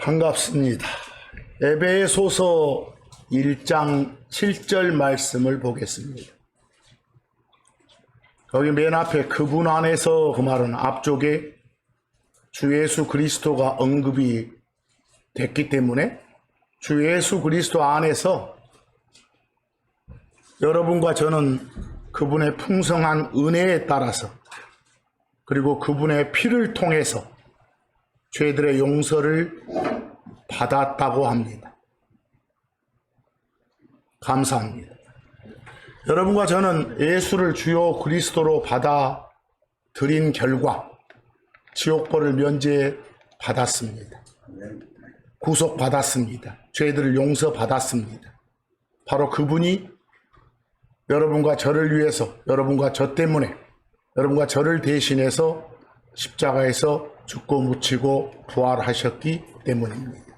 반갑습니다. 에베소서 1장 7절 말씀을 보겠습니다. 거기 맨 앞에 그분 안에서 그 말은 앞쪽에 주 예수 그리스도가 언급이 됐기 때문에 주 예수 그리스도 안에서 여러분과 저는 그분의 풍성한 은혜에 따라서 그리고 그분의 피를 통해서 죄들의 용서를 받았다고 합니다. 감사합니다. 여러분과 저는 예수를 주요 그리스도로 받아들인 결과 지옥벌을 면제받았습니다. 구속받았습니다. 죄들을 용서받았습니다. 바로 그분이 여러분과 저를 위해서, 여러분과 저 때문에, 여러분과 저를 대신해서 십자가에서 죽고 묻히고 부활하셨기 때문입니다.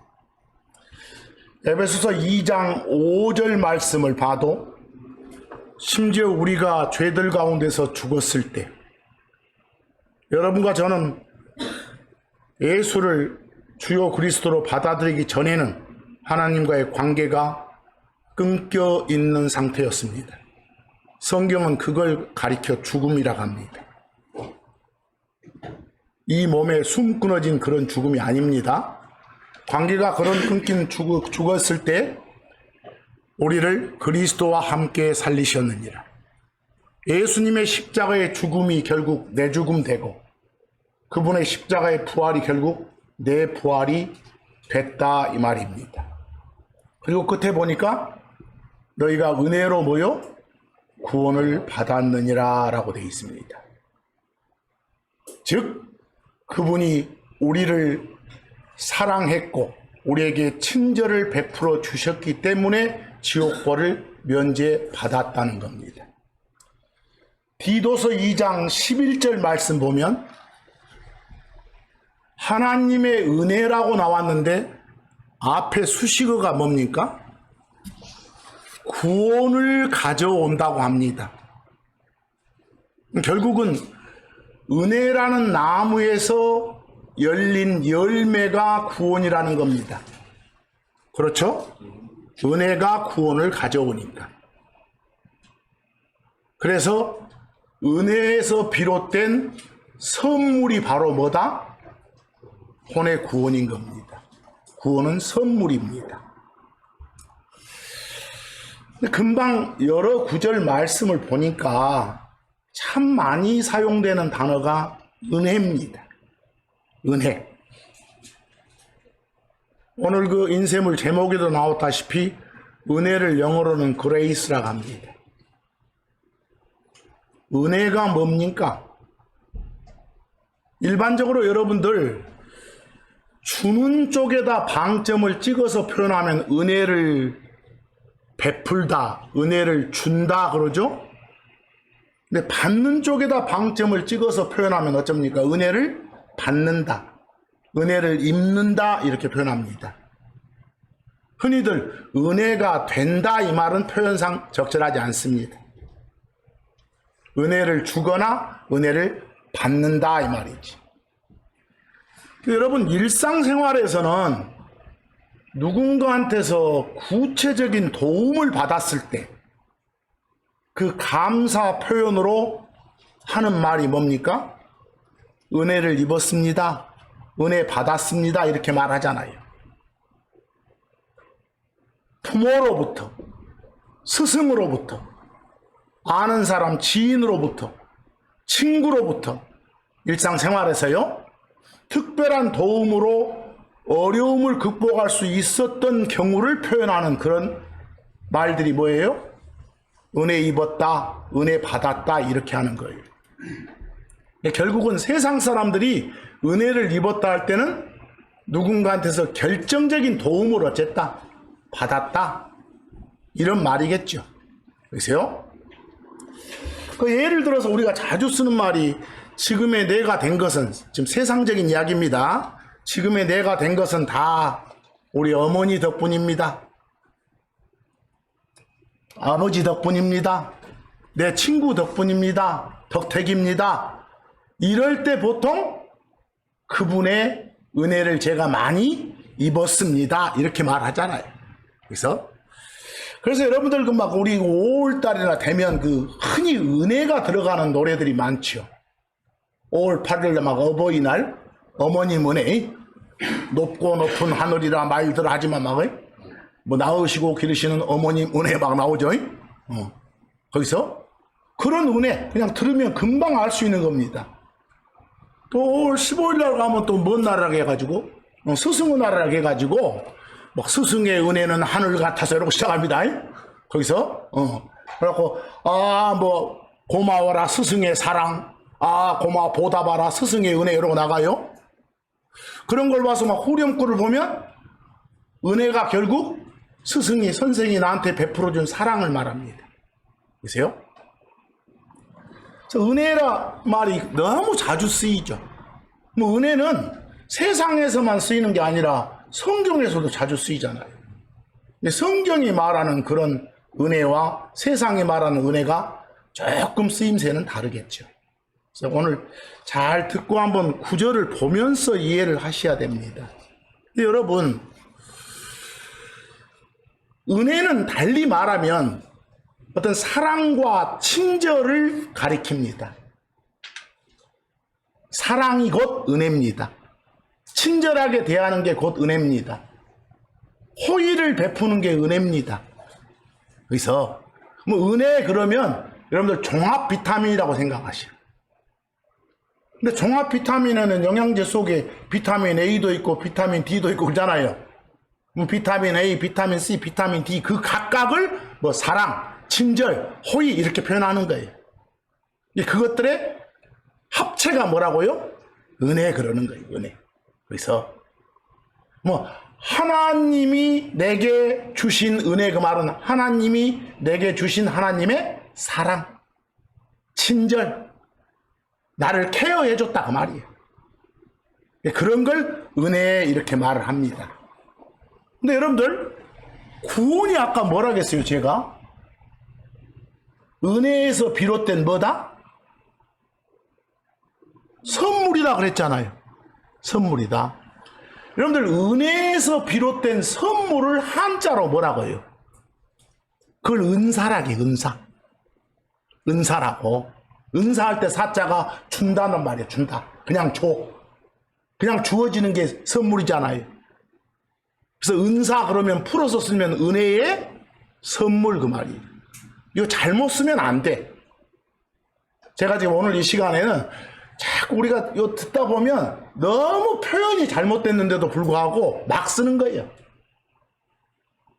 에베소서 2장 5절 말씀을 봐도 심지어 우리가 죄들 가운데서 죽었을 때 여러분과 저는 예수를 주요 그리스도로 받아들이기 전에는 하나님과의 관계가 끊겨 있는 상태였습니다. 성경은 그걸 가리켜 죽음이라고 합니다. 이 몸에 숨 끊어진 그런 죽음이 아닙니다. 관계가 그런 끊긴 죽었을 때 우리를 그리스도와 함께 살리셨느니라. 예수님의 십자가의 죽음이 결국 내 죽음 되고 그분의 십자가의 부활이 결국 내 부활이 됐다 이 말입니다. 그리고 끝에 보니까 너희가 은혜로 모여 구원을 받았느니라 라고 되어 있습니다. 즉 그분이 우리를 사랑했고 우리에게 친절을 베풀어 주셨기 때문에 지옥벌을 면제받았다는 겁니다. 디도서 2장 11절 말씀 보면 하나님의 은혜라고 나왔는데 앞에 수식어가 뭡니까? 구원을 가져온다고 합니다. 결국은 은혜라는 나무에서 열린 열매가 구원이라는 겁니다. 그렇죠? 은혜가 구원을 가져오니까. 그래서 은혜에서 비롯된 선물이 바로 뭐다? 혼의 구원인 겁니다. 구원은 선물입니다. 금방 여러 구절 말씀을 보니까 참 많이 사용되는 단어가 은혜입니다. 은혜. 오늘 그 인쇄물 제목에도 나왔다시피 은혜를 영어로는 grace라고 합니다. 은혜가 뭡니까? 일반적으로 여러분들 주는 쪽에다 방점을 찍어서 표현하면 은혜를 베풀다, 은혜를 준다 그러죠? 근데 받는 쪽에다 방점을 찍어서 표현하면 어쩝니까? 은혜를 받는다, 은혜를 입는다 이렇게 표현합니다. 흔히들 은혜가 된다 이 말은 표현상 적절하지 않습니다. 은혜를 주거나 은혜를 받는다 이 말이지. 여러분 일상생활에서는 누군가한테서 구체적인 도움을 받았을 때 그 감사 표현으로 하는 말이 뭡니까? 은혜를 입었습니다. 은혜 받았습니다. 이렇게 말하잖아요. 부모로부터, 스승으로부터, 아는 사람, 지인으로부터, 친구로부터 일상생활에서요. 특별한 도움으로 어려움을 극복할 수 있었던 경우를 표현하는 그런 말들이 뭐예요? 은혜 입었다, 은혜 받았다 이렇게 하는 거예요. 결국은 세상 사람들이 은혜를 입었다 할 때는 누군가한테서 결정적인 도움을 어쨌다, 받았다 이런 말이겠죠. 그러세요? 그 예를 들어서 우리가 자주 쓰는 말이 지금의 내가 된 것은, 지금 세상적인 이야기입니다. 지금의 내가 된 것은 다 우리 어머니 덕분입니다. 아버지 덕분입니다. 내 친구 덕분입니다. 덕택입니다. 이럴 때 보통 그분의 은혜를 제가 많이 입었습니다. 이렇게 말하잖아요. 그래서 여러분들 그 막 우리 5월달이나 되면 그 흔히 은혜가 들어가는 노래들이 많죠. 5월 8일 막 어버이날 어머님 은혜 높고 높은 하늘이라 말들 하지만 막 뭐 낳으시고 기르시는 어머님 은혜 막 나오죠. 거기서 그런 은혜 그냥 들으면 금방 알 수 있는 겁니다. 또 5월 15일 날 가면 또 뭔 나라라 해가지고 스승의 나라라 해가지고 막 스승의 은혜는 하늘 같아서 이러고 시작합니다. 거기서 그래갖고 뭐 고마워라 스승의 사랑 고마워 보답하라 스승의 은혜 이러고 나가요. 그런 걸 봐서 막 후렴구를 보면 은혜가 결국 스승이 선생이 나한테 베풀어준 사랑을 말합니다. 보세요. 은혜라 말이 너무 자주 쓰이죠. 뭐 은혜는 세상에서만 쓰이는 게 아니라 성경에서도 자주 쓰이잖아요. 근데 성경이 말하는 그런 은혜와 세상이 말하는 은혜가 조금 쓰임새는 다르겠죠. 그래서 오늘 잘 듣고 한번 구절을 보면서 이해를 하셔야 됩니다. 근데 여러분, 은혜는 달리 말하면 어떤 사랑과 친절을 가리킵니다. 사랑이 곧 은혜입니다. 친절하게 대하는 게 곧 은혜입니다. 호의를 베푸는 게 은혜입니다. 그래서 뭐 은혜 그러면 여러분들 종합 비타민이라고 생각하시오. 근데 종합 비타민에는 영양제 속에 비타민 A도 있고 비타민 D도 있고 그러잖아요. 비타민 A, 비타민 C, 비타민 D 그 각각을 뭐 사랑, 친절, 호의 이렇게 표현하는 거예요. 그것들의 합체가 뭐라고요? 은혜 그러는 거예요. 은혜. 그래서 뭐 하나님이 내게 주신 은혜 그 말은 하나님이 내게 주신 하나님의 사랑, 친절, 나를 케어해줬다 그 말이에요. 그런 걸 은혜 이렇게 말을 합니다. 근데 여러분들 구원이 아까 뭐라 했어요? 제가 은혜에서 비롯된 뭐다? 선물이다 그랬잖아요. 선물이다. 여러분들 은혜에서 비롯된 선물을 한자로 뭐라고 해요? 그걸 은사라기 은사. 은사라고. 은사할 때 사자가 준다는 말이에요. 준다. 그냥 줘. 그냥 주어지는 게 선물이잖아요. 그래서 은사 그러면 풀어서 쓰면 은혜의 선물 그 말이에요. 이거 잘못 쓰면 안 돼. 제가 지금 오늘 이 시간에는 자꾸 우리가 이거 듣다 보면 너무 표현이 잘못됐는데도 불구하고 막 쓰는 거예요.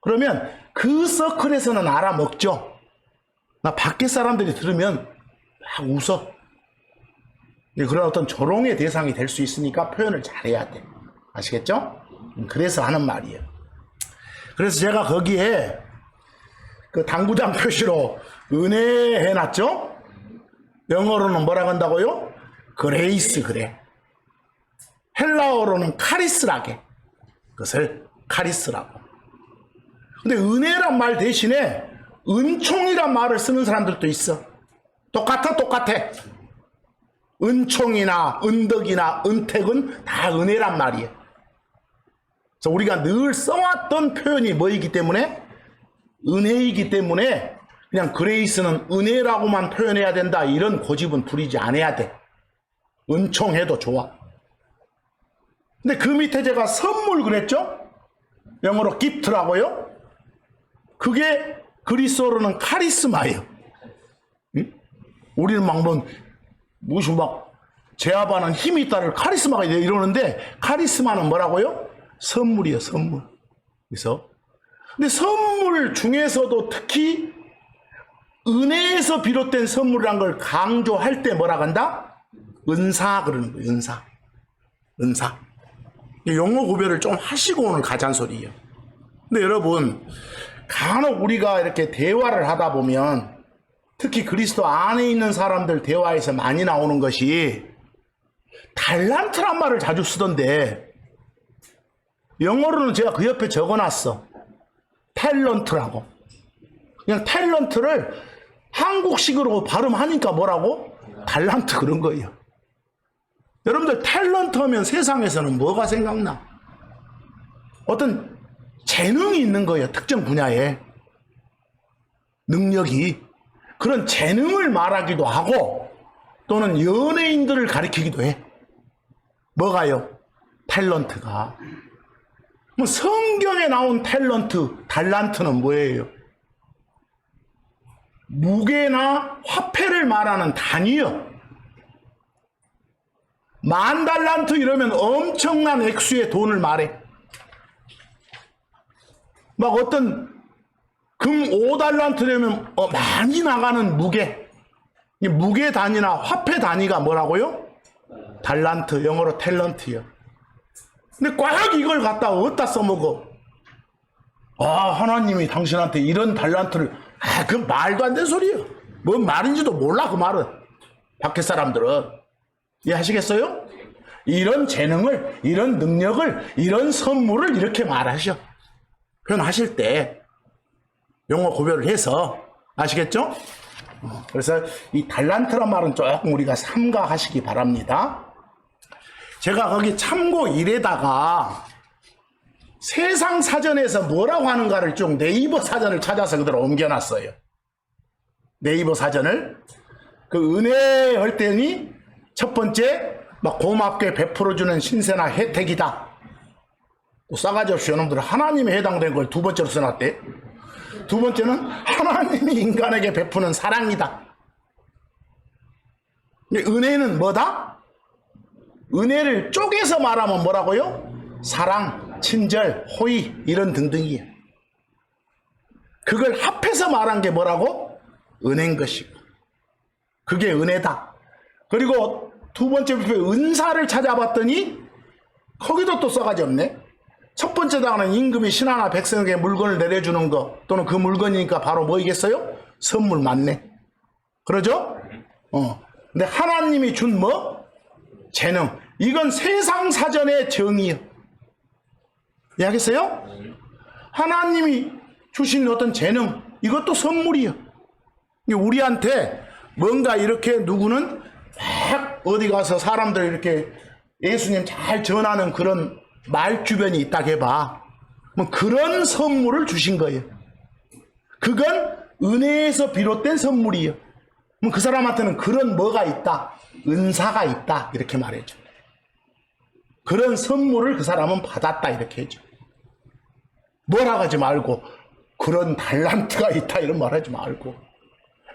그러면 그 서클에서는 알아먹죠. 나 밖에 사람들이 들으면 막 웃어. 그런 어떤 조롱의 대상이 될 수 있으니까 표현을 잘해야 돼. 아시겠죠? 그래서 하는 말이에요. 그래서 제가 거기에 그 당구장 표시로 은혜 해놨죠? 영어로는 뭐라고 한다고요? 그레이스 그래. 헬라어로는 카리스라게. 그것을 카리스라고. 근데 은혜란 말 대신에 은총이란 말을 쓰는 사람들도 있어. 똑같아. 은총이나 은덕이나 은택은 다 은혜란 말이에요. 그래서 우리가 늘 써왔던 표현이 뭐이기 때문에? 은혜이기 때문에 그냥 그레이스는 은혜라고만 표현해야 된다 이런 고집은 부리지 않아야 돼. 은총해도 좋아. 근데 그 밑에 제가 선물 그랬죠? 영어로 기프트라고요? 그게 그리스어로는 카리스마예요. 응? 우리는 막 무슨 막 제아바는 힘이 있다를 카리스마가 이러는데 카리스마는 뭐라고요? 선물이에요. 선물. 그래서 근데 선물 중에서도 특히 은혜에서 비롯된 선물이란 걸 강조할 때 뭐라고 한다? 은사 그러는 거예요. 은사. 용어 구별을 좀 하시고 오늘 가자는 소리예요. 근데 여러분 간혹 우리가 이렇게 대화를 하다 보면 특히 그리스도 안에 있는 사람들 대화에서 많이 나오는 것이 달란트란 말을 자주 쓰던데 영어로는 제가 그 옆에 적어놨어. 탤런트라고. 그냥 탤런트를 한국식으로 발음하니까 뭐라고? 달란트 그런 거예요. 여러분들 탤런트 하면 세상에서는 뭐가 생각나? 어떤 재능이 있는 거예요. 특정 분야에. 능력이. 그런 재능을 말하기도 하고 또는 연예인들을 가리키기도 해. 뭐가요? 탤런트가. 뭐 성경에 나온 탤런트, 달란트는 뭐예요? 무게나 화폐를 말하는 단위요. 10,000달란트 이러면 엄청난 액수의 돈을 말해. 막 어떤 금 5달란트라면 많이 나가는 무게. 이 무게 단위나 화폐 단위가 뭐라고요? 달란트, 영어로 탤런트요. 근데 꽉 이걸 갖다가 어디다 써먹어? 하나님이 당신한테 이런 달란트를, 그 말도 안 되는 소리예요. 뭔 말인지도 몰라, 그 말은. 밖에 사람들은. 이해하시겠어요? 이런 재능을, 이런 능력을, 이런 선물을 이렇게 말하셔. 표현하실 때 용어 구별을 해서, 아시겠죠? 그래서 이 달란트란 말은 조금 우리가 삼가하시기 바랍니다. 제가 거기 참고 1에다가 세상 사전에서 뭐라고 하는가를 쭉 네이버 사전을 찾아서 그대로 옮겨놨어요. 네이버 사전을. 그 은혜 할 때니 첫 번째 막 고맙게 베풀어주는 신세나 혜택이다. 또 싸가지 없이 여러분들 하나님에 해당된 걸 두 번째로 써놨대. 두 번째는 하나님이 인간에게 베푸는 사랑이다. 은혜는 뭐다? 은혜를 쪼개서 말하면 뭐라고요? 사랑, 친절, 호의 이런 등등이에요. 그걸 합해서 말한 게 뭐라고? 은혜인 것이고. 그게 은혜다. 그리고 두 번째 은사를 찾아봤더니 거기도 또 싸가지 없네. 첫 번째 단어는 임금이 신하나 백성에게 물건을 내려주는 거 또는 그 물건이니까 바로 뭐이겠어요? 선물 맞네. 그러죠? 근데 하나님이 준 뭐? 재능. 이건 세상 사전의 정의요. 이해하겠어요? 하나님이 주신 어떤 재능, 이것도 선물이요. 우리한테 뭔가 이렇게 누구는 막 어디 가서 사람들 이렇게 예수님 잘 전하는 그런 말 주변이 있다고 해봐. 뭐 그런 선물을 주신 거예요. 그건 은혜에서 비롯된 선물이에요. 그 사람한테는 그런 뭐가 있다? 은사가 있다. 이렇게 말해줘. 그런 선물을 그 사람은 받았다. 이렇게 해줘. 뭐라 하지 말고 그런 달란트가 있다. 이런 말 하지 말고.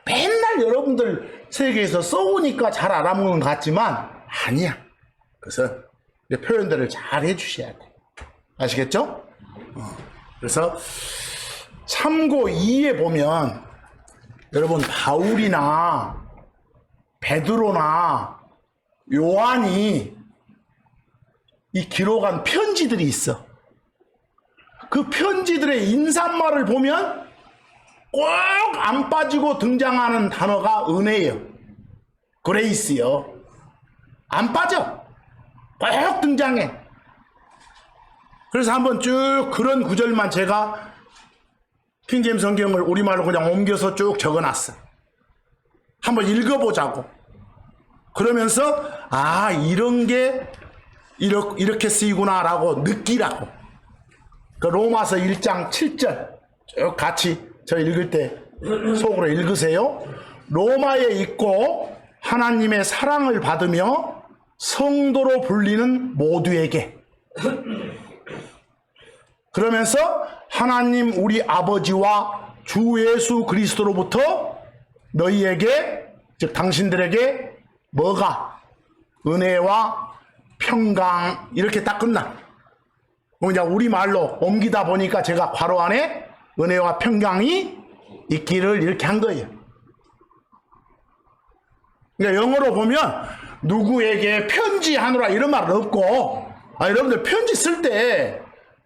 맨날 여러분들 세계에서 써오니까 잘 알아먹는 것 같지만 아니야. 그래서 표현들을 잘 해주셔야 돼. 아시겠죠? 그래서 참고 2에 보면 여러분 바울이나 베드로나 요한이 이 기록한 편지들이 있어. 그 편지들의 인사말을 보면 꼭 안 빠지고 등장하는 단어가 은혜예요. 그레이스요. 안 빠져. 꼭 등장해. 그래서 한번 쭉 그런 구절만 제가 킹제임스 성경을 우리말로 그냥 옮겨서 쭉 적어놨어. 한번 읽어보자고. 그러면서 이런 게 이렇게 쓰이구나 라고 느끼라고. 그 로마서 1장 7절 쭉 같이 저 읽을 때 속으로 읽으세요. 로마에 있고 하나님의 사랑을 받으며 성도로 불리는 모두에게. 그러면서 하나님 우리 아버지와 주 예수 그리스도로부터 너희에게, 즉 당신들에게 뭐가? 은혜와 평강. 이렇게 딱 끝나. 그냥 우리말로 옮기다 보니까 제가 괄호 안에 은혜와 평강이 있기를 이렇게 한 거예요. 그러니까 영어로 보면 누구에게 편지하노라 이런 말은 없고, 여러분들 편지 쓸 때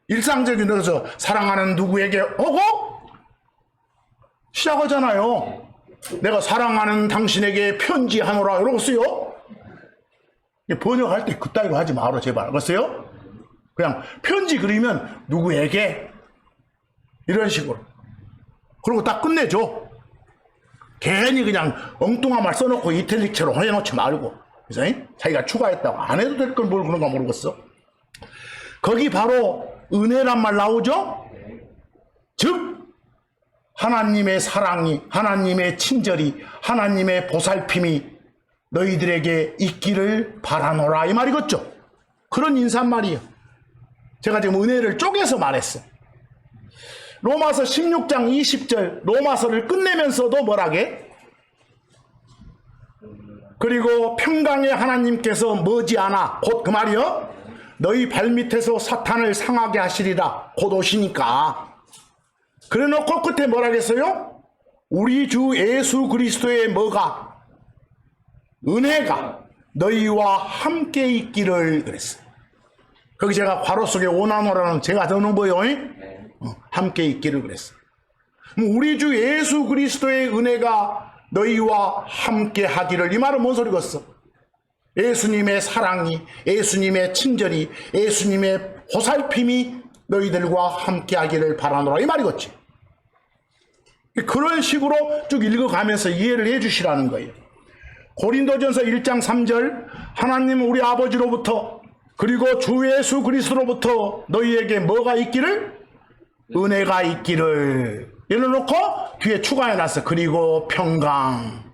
일상적인 데서 사랑하는 누구에게 하고 시작하잖아요. 내가 사랑하는 당신에게 편지하노라 이러고 써요. 번역할 때 그따위로 하지 마라 제발. 알겠어요? 그냥 편지 그리면 누구에게 이런 식으로. 그리고 딱 끝내줘. 괜히 그냥 엉뚱한 말 써놓고 이탈릭체로 해놓지 말고. 그래서 자기가 추가했다고 안 해도 될 걸 뭘 그런가 모르겠어. 거기 바로 은혜란 말 나오죠? 즉 하나님의 사랑이, 하나님의 친절이, 하나님의 보살핌이 너희들에게 있기를 바라노라 이 말이겠죠. 그런 인사말이에요. 제가 지금 은혜를 쪼개서 말했어요. 로마서 16장 20절 로마서를 끝내면서도 뭐라게? 그리고 평강의 하나님께서 머지않아 곧 그 말이요 너희 발밑에서 사탄을 상하게 하시리라 곧 오시니까. 그래놓고 끝에 뭐라겠어요? 우리 주 예수 그리스도의 뭐가? 은혜가 너희와 함께 있기를 그랬어요. 거기 제가 괄호 속에 오나노라는 제가 더는 뭐요? 함께 있기를 그랬어요. 우리 주 예수 그리스도의 은혜가 너희와 함께 하기를. 이 말은 뭔 소리겠어? 예수님의 사랑이, 예수님의 친절이, 예수님의 보살핌이 너희들과 함께 하기를 바라노라 이 말이겠지. 그런 식으로 쭉 읽어가면서 이해를 해 주시라는 거예요. 고린도전서 1장 3절 하나님 우리 아버지로부터 그리고 주 예수 그리스도로부터 너희에게 뭐가 있기를? 은혜가 있기를. 이를 놓고 뒤에 추가해놨어. 그리고 평강.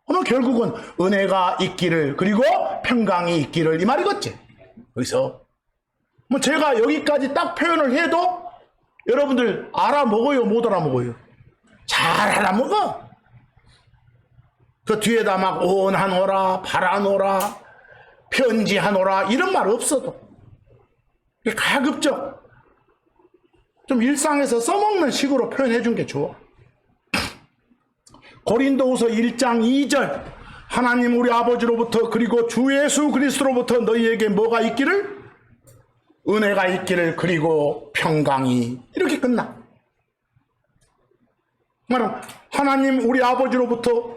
그럼 결국은 은혜가 있기를 그리고 평강이 있기를 이 말이겠지. 그래서 뭐 제가 여기까지 딱 표현을 해도 여러분들 알아먹어요 못 알아먹어요? 잘 알아먹어. 그 뒤에다 막 원하노라 바라노라 편지하노라 이런 말 없어도 가급적 좀 일상에서 써먹는 식으로 표현해 준 게 좋아. 고린도후서 1장 2절 하나님 우리 아버지로부터 그리고 주 예수 그리스도로부터 너희에게 뭐가 있기를? 은혜가 있기를 그리고 평강이. 이렇게 끝나. 말은 하나님 우리 아버지로부터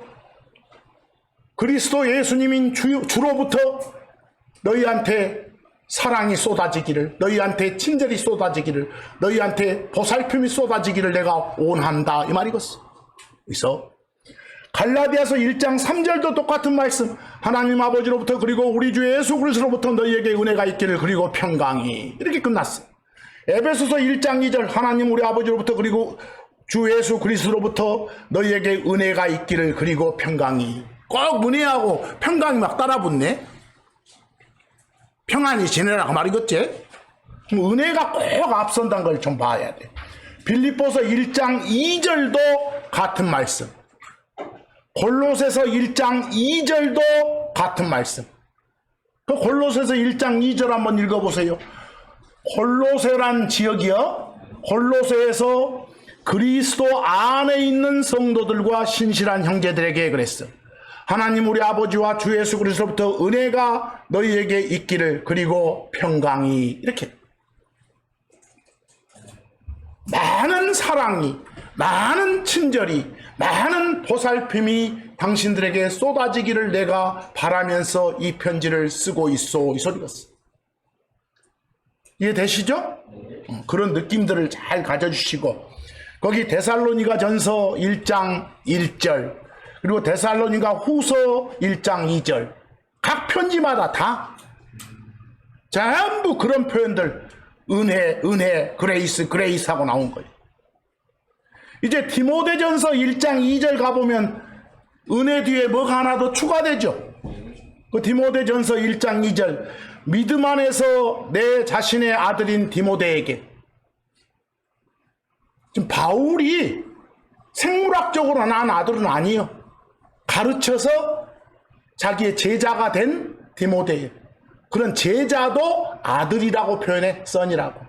그리스도 예수님인 주로부터 너희한테 사랑이 쏟아지기를, 너희한테 친절이 쏟아지기를, 너희한테 보살핌이 쏟아지기를 내가 원한다 이 말이겠어. 그래서 갈라디아서 1장 3절도 똑같은 말씀. 하나님 아버지로부터 그리고 우리 주 예수 그리스도로부터 너희에게 은혜가 있기를 그리고 평강이. 이렇게 끝났어. 에베소서 1장 2절 하나님 우리 아버지로부터 그리고 주 예수 그리스도로부터 너희에게 은혜가 있기를 그리고 평강이. 꼭 은혜하고 평강이 막 따라붙네. 평안히 지내라고 말이겠지. 은혜가 꼭 앞선다는 걸 좀 봐야 돼. 빌립보서 1장 2절도 같은 말씀. 골로새서 1장 2절도 같은 말씀. 그 골로새서 1장 2절 한번 읽어보세요. 골로새란 지역이요, 골로새에서 그리스도 안에 있는 성도들과 신실한 형제들에게 그랬어. 하나님 우리 아버지와 주 예수 그리스도로부터 은혜가 너희에게 있기를 그리고 평강이. 이렇게 많은 사랑이, 많은 친절이, 많은 보살핌이 당신들에게 쏟아지기를 내가 바라면서 이 편지를 쓰고 있소 이 소리였어. 이해되시죠? 그런 느낌들을 잘 가져주시고, 거기 데살로니가 전서 1장 1절 그리고 데살로니가 후서 1장 2절 각 편지마다 다 전부 그런 표현들, 은혜, 그레이스 하고 나온 거예요. 이제 디모데전서 1장 2절 가보면 은혜 뒤에 뭐가 하나 더 추가되죠. 그 디모데전서 1장 2절 믿음 안에서 내 자신의 아들인 디모데에게. 지금 바울이 생물학적으로 난 아들은 아니에요. 가르쳐서 자기의 제자가 된 디모데예요. 그런 제자도 아들이라고 표현해, 선이라고.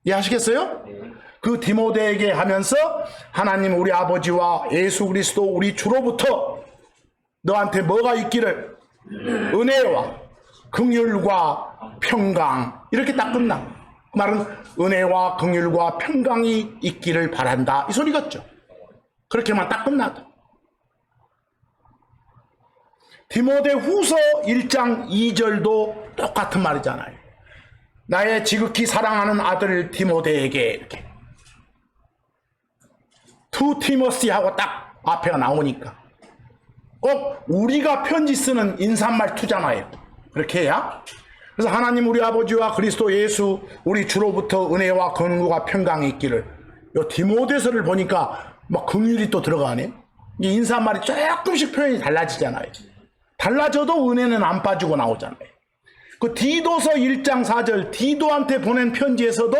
이해하시겠어요? 그 디모데에게 하면서 하나님 우리 아버지와 예수 그리스도 우리 주로부터 너한테 뭐가 있기를? 은혜와 긍휼과 평강. 이렇게 딱 끝나. 그 말은 은혜와 긍휼과 평강이 있기를 바란다 이 소리겠죠. 그렇게만 딱 끝나도. 디모데 후서 1장 2절도 똑같은 말이잖아요. 나의 지극히 사랑하는 아들 디모데에게. 이렇게 투 티모시 하고 딱 앞에가 나오니까 꼭 우리가 편지 쓰는 인사말 투잖아요. 그렇게 해야. 그래서 하나님 우리 아버지와 그리스도 예수 우리 주로부터 은혜와 권능과 평강이 있기를. 요 디모데서를 보니까 막 긍휼이 또 들어가네. 이 인사말이 조금씩 표현이 달라지잖아요. 달라져도 은혜는 안 빠지고 나오잖아요. 그 디도서 1장 4절 디도한테 보낸 편지에서도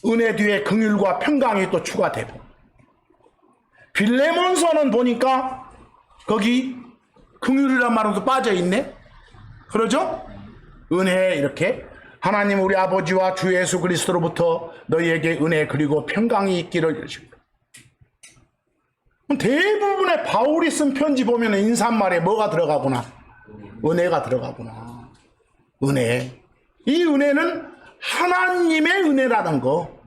은혜 뒤에 긍휼과 평강이 또 추가되고, 빌레몬서는 보니까 거기 긍휼이란 말은 빠져 있네. 그러죠? 은혜, 이렇게 하나님 우리 아버지와 주 예수 그리스도로부터 너희에게 은혜 그리고 평강이 있기를 이러십니다. 대부분의 바울이 쓴 편지 보면 인사말에 뭐가 들어가구나? 은혜가 들어가구나. 은혜. 이 은혜는 하나님의 은혜라는 거.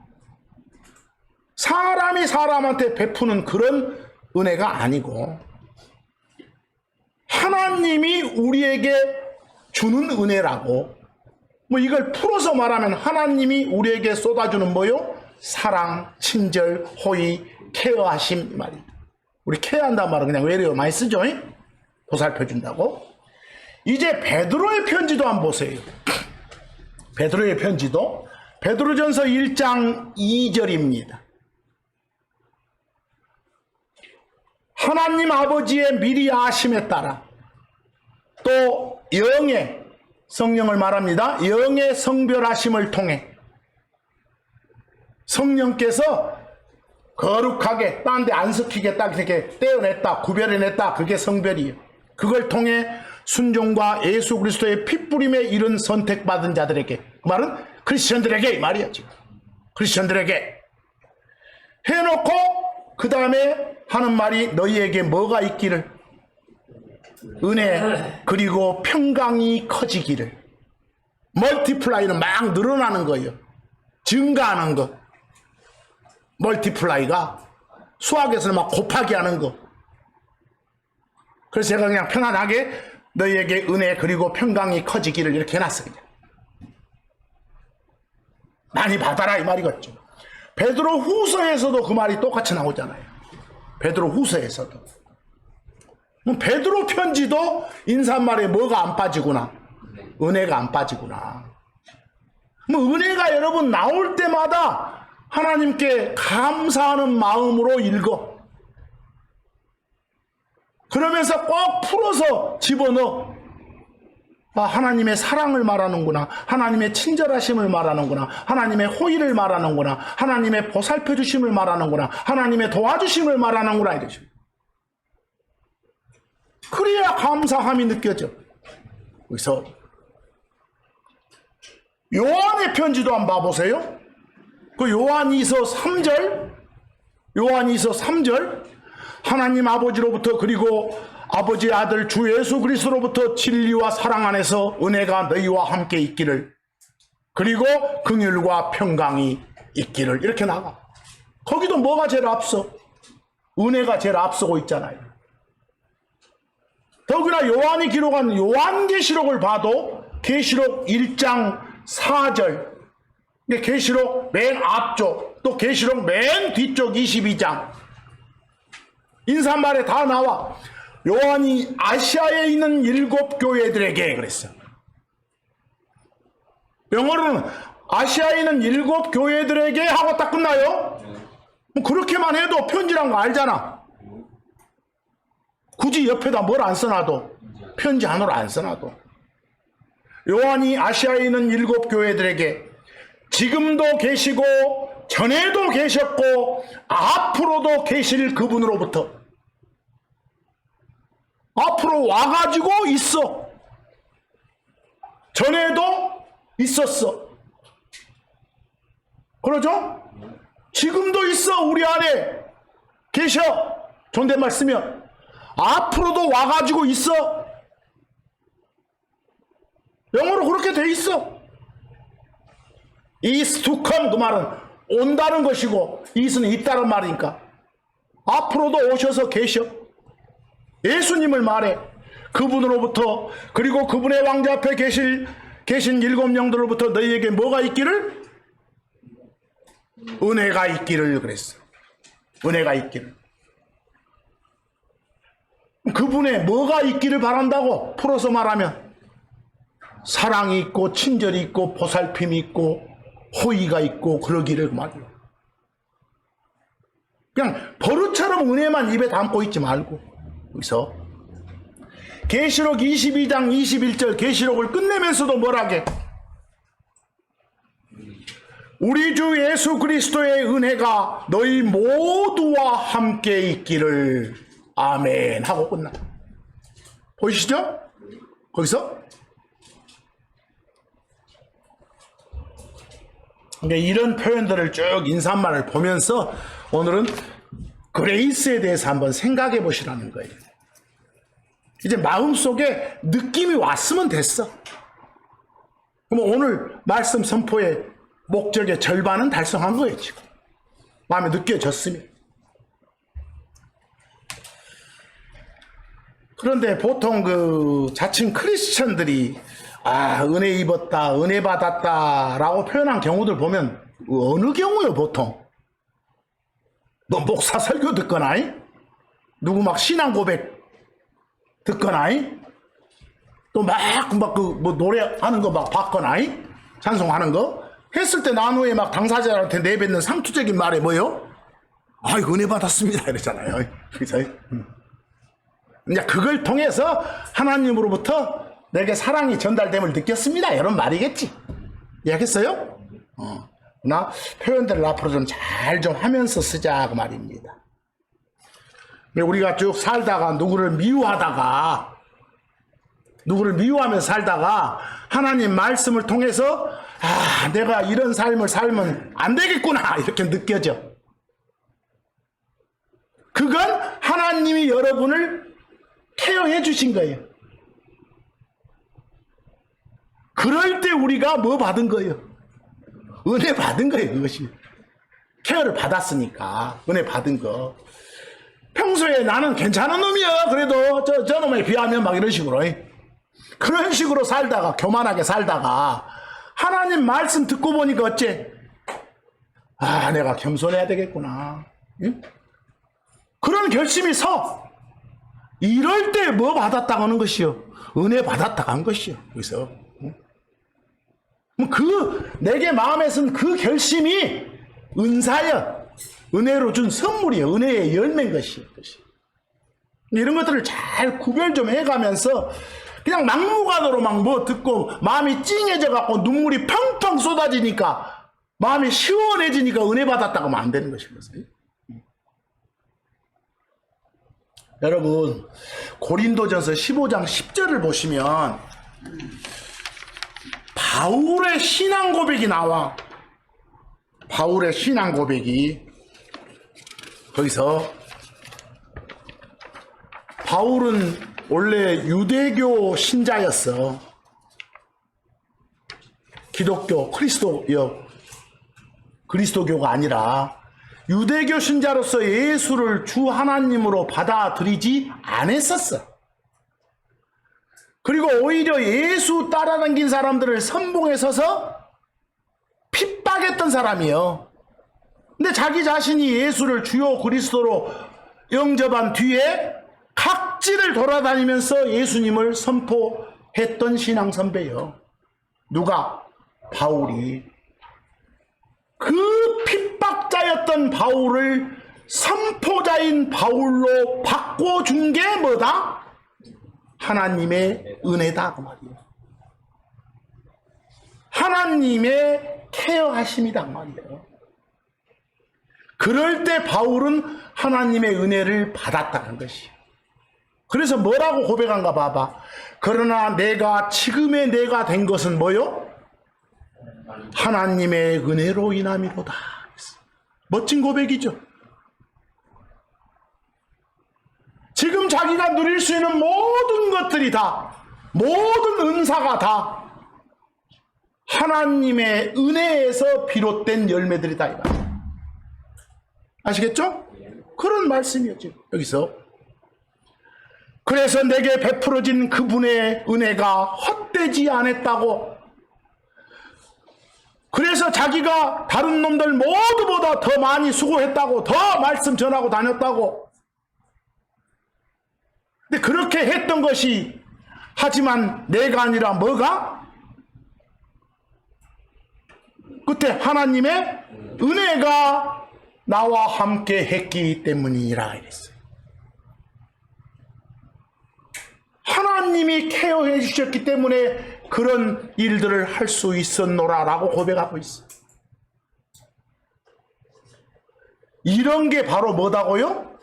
사람이 사람한테 베푸는 그런 은혜가 아니고 하나님이 우리에게 주는 은혜라고. 뭐 이걸 풀어서 말하면 하나님이 우리에게 쏟아주는 뭐요? 사랑, 친절, 호의, 케어하심, 이 말입니다. 우리 케어한다는 말은 그냥 외래어 많이 쓰죠? 보살펴준다고. 이제 베드로의 편지도 한번 보세요. 베드로의 편지도 베드로전서 1장 2절입니다. 하나님 아버지의 미리 아심에 따라 또 영의 성령을 말합니다. 영의 성별하심을 통해 성령께서 거룩하게 딴 데 안 섞이게 딱 이렇게 떼어냈다, 구별해냈다. 그게 성별이에요. 그걸 통해 순종과 예수 그리스도의 핏부림에 이른 선택받은 자들에게, 그 말은 크리스천들에게 이 말이야. 지금 크리스천들에게 해놓고 그 다음에 하는 말이 너희에게 뭐가 있기를? 은혜 그리고 평강이 커지기를. 멀티플라이는 막 늘어나는 거예요. 증가하는 거. 멀티플라이가 수학에서는 막 곱하기 하는 거. 그래서 제가 그냥 편안하게 너희에게 은혜 그리고 평강이 커지기를 이렇게 해놨어. 그냥 많이 받아라 이 말이겠죠. 베드로 후서에서도 그 말이 똑같이 나오잖아요. 베드로 후서에서도. 베드로 편지도 인사말에 뭐가 안 빠지구나? 은혜가 안 빠지구나. 뭐 은혜가 여러분 나올 때마다 하나님께 감사하는 마음으로 읽어. 그러면서 꼭 풀어서 집어넣어. 아, 하나님의 사랑을 말하는구나. 하나님의 친절하심을 말하는구나. 하나님의 호의를 말하는구나. 하나님의 보살펴 주심을 말하는구나. 하나님의 도와주심을 말하는구나. 이러죠. 그래야 감사함이 느껴져. 그래서 요한의 편지도 한번 봐보세요. 그 요한이서 3절, 요한이서 3절, 하나님 아버지로부터 그리고 아버지의 아들 주 예수 그리스도로부터 진리와 사랑 안에서 은혜가 너희와 함께 있기를, 그리고 긍휼과 평강이 있기를, 이렇게 나가. 거기도 뭐가 제일 앞서? 은혜가 제일 앞서고 있잖아요. 더구나 요한이 기록한 요한계시록을 봐도 계시록 1장 4절, 계시록 맨 앞쪽, 또 계시록 맨 뒤쪽 22장 인사말에 다 나와. 요한이 아시아에 있는 7 교회들에게 그랬어. 영어로는 아시아에 있는 7 교회들에게 하고 딱 끝나요. 뭐 그렇게만 해도 편지란 거 알잖아. 굳이 옆에다 뭘 안 써놔도, 편지 하나로 안 써놔도. 요한이 아시아에 있는 7 교회들에게 지금도 계시고 전에도 계셨고 앞으로도 계실 그분으로부터, 앞으로 와가지고 있어. 전에도 있었어. 그러죠? 지금도 있어. 우리 안에 계셔. 존댓말 쓰면 앞으로도 와가지고 있어. 영어로 그렇게 돼 있어. is to come, 그 말은 온다는 것이고 is는 있다는 말이니까 앞으로도 오셔서 계셔. 예수님을 말해. 그분으로부터 그리고 그분의 왕자 앞에 계신 7 영들로부터 너희에게 뭐가 있기를? 은혜가 있기를 그랬어. 은혜가 있기를. 그분의 뭐가 있기를 바란다고? 풀어서 말하면 사랑이 있고 친절이 있고 보살핌이 있고 호의가 있고 그러기를 말이에요. 그냥 버릇처럼 은혜만 입에 담고 있지 말고. 여기서 계시록 22장 21절 계시록을 끝내면서도 뭐라게? 우리 주 예수 그리스도의 은혜가 너희 모두와 함께 있기를 아멘 하고 끝나. 보이시죠? 거기서 이런 표현들을 쭉 인사말을 보면서 오늘은 그레이스에 대해서 한번 생각해 보시라는 거예요. 이제 마음속에 느낌이 왔으면 됐어. 그럼 오늘 말씀 선포의 목적의 절반은 달성한 거예요. 지금 마음에 느껴졌으면. 그런데 보통 그 자칭 크리스천들이 은혜 입었다, 은혜 받았다 라고 표현한 경우들 보면 어느 경우요 보통? 너 목사 설교 듣거나 누구 막 신앙 고백 듣거나 또 뭐 노래하는 거 막 봤거나 찬송하는 거 했을 때 나누에 막 당사자한테 내뱉는 상투적인 말이 뭐요? 은혜 받았습니다 이러잖아요. 그래서 이제 그걸 통해서 하나님으로부터 내게 사랑이 전달됨을 느꼈습니다. 이런 말이겠지. 이해하겠어요? 나 표현들을 앞으로 좀 잘 좀 하면서 쓰자 그 말입니다. 우리가 쭉 살다가 누구를 미워하면서 살다가 하나님 말씀을 통해서 내가 이런 삶을 살면 안 되겠구나 이렇게 느껴져. 그건 하나님이 여러분을 케어해 주신 거예요. 그럴 때 우리가 뭐 받은 거예요? 은혜 받은 거예요. 그것이 케어를 받았으니까 은혜 받은 거. 평소에 나는 괜찮은 놈이야 그래도 저 놈에 비하면 막 이런 식으로 그런 식으로 살다가 교만하게 살다가 하나님 말씀 듣고 보니까 어째 내가 겸손해야 되겠구나. 응? 그런 결심이 서. 이럴 때 뭐 받았다고 하는 것이요? 은혜 받았다고 한 것이요. 그래서 내게 마음에 쓴 그 결심이 은사여, 은혜로 준 선물이에요. 은혜의 열매인 것이에요. 이런 것들을 잘 구별 좀 해가면서 그냥 막무가내로 막 뭐 듣고 마음이 찡해져 갖고 눈물이 펑펑 쏟아지니까 마음이 시원해지니까 은혜 받았다고 하면 안 되는 것이거든요. 여러분 고린도전서 15장 10절을 보시면 바울의 신앙 고백이 나와. 바울의 신앙 고백이 거기서 바울은 원래 유대교 신자였어. 기독교 그리스도교가 아니라 유대교 신자로서 예수를 주 하나님으로 받아들이지 않았었어. 그리고 오히려 예수 따라다닌 사람들을 선봉에 서서 핍박했던 사람이에요. 근데 자기 자신이 예수를 주요 그리스도로 영접한 뒤에 각지를 돌아다니면서 예수님을 선포했던 신앙 선배예요. 누가? 바울이. 그 핍박자였던 바울을 선포자인 바울로 바꿔준 게 뭐다? 하나님의 은혜다 그 말이에요. 하나님의 케어하심이다 그 말이에요. 그럴 때 바울은 하나님의 은혜를 받았다는 것이에요. 그래서 뭐라고 고백한가 봐봐. 그러나 지금의 내가 된 것은 뭐요? 하나님의 은혜로 인함이로다. 멋진 고백이죠. 지금 자기가 누릴 수 있는 모든 것들이 다, 모든 은사가 다 하나님의 은혜에서 비롯된 열매들이다. 이 말. 아시겠죠? 그런 말씀이에요. 지금 여기서. 그래서 내게 베풀어진 그분의 은혜가 헛되지 않았다고. 그래서 자기가 다른 놈들 모두보다 더 많이 수고했다고, 더 말씀 전하고 다녔다고. 근데 그렇게 했던 것이, 하지만 내가 아니라 뭐가? 끝에 하나님의 은혜가 나와 함께 했기 때문이라 이랬어요. 하나님이 케어해 주셨기 때문에 그런 일들을 할 수 있었노라라고 고백하고 있어요. 이런 게 바로 뭐다고요?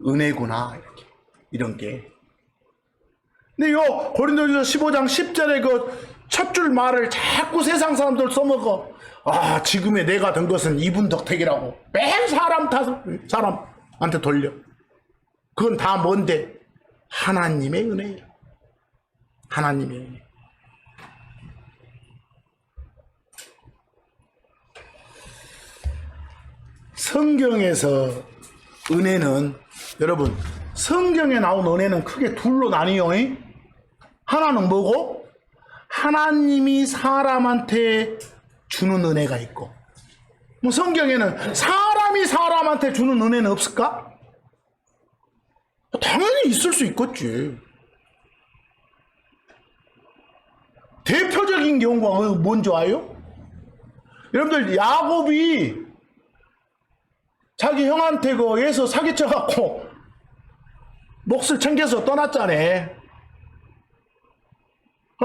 은혜구나. 이렇게. 이런 게. 근데 요 고린도전서 15장 10절에 그 첫 줄 말을 자꾸 세상 사람들 써먹어. 아, 지금의 내가 된 것은 이분 덕택이라고. 매일 사람한테 돌려. 그건 다 뭔데? 하나님의 은혜예요. 하나님의 은혜. 성경에서 은혜는, 여러분, 성경에 나온 은혜는 크게 둘로 나뉘어요. 하나는 뭐고? 하나님이 사람한테 주는 은혜가 있고, 뭐 성경에는 사람이 사람한테 주는 은혜는 없을까? 당연히 있을 수 있겠지. 대표적인 경우가 뭔지 아요? 여러분들, 야곱이 자기 형한테 그 에서 사기쳐갖고 몫을 챙겨서 떠났잖아.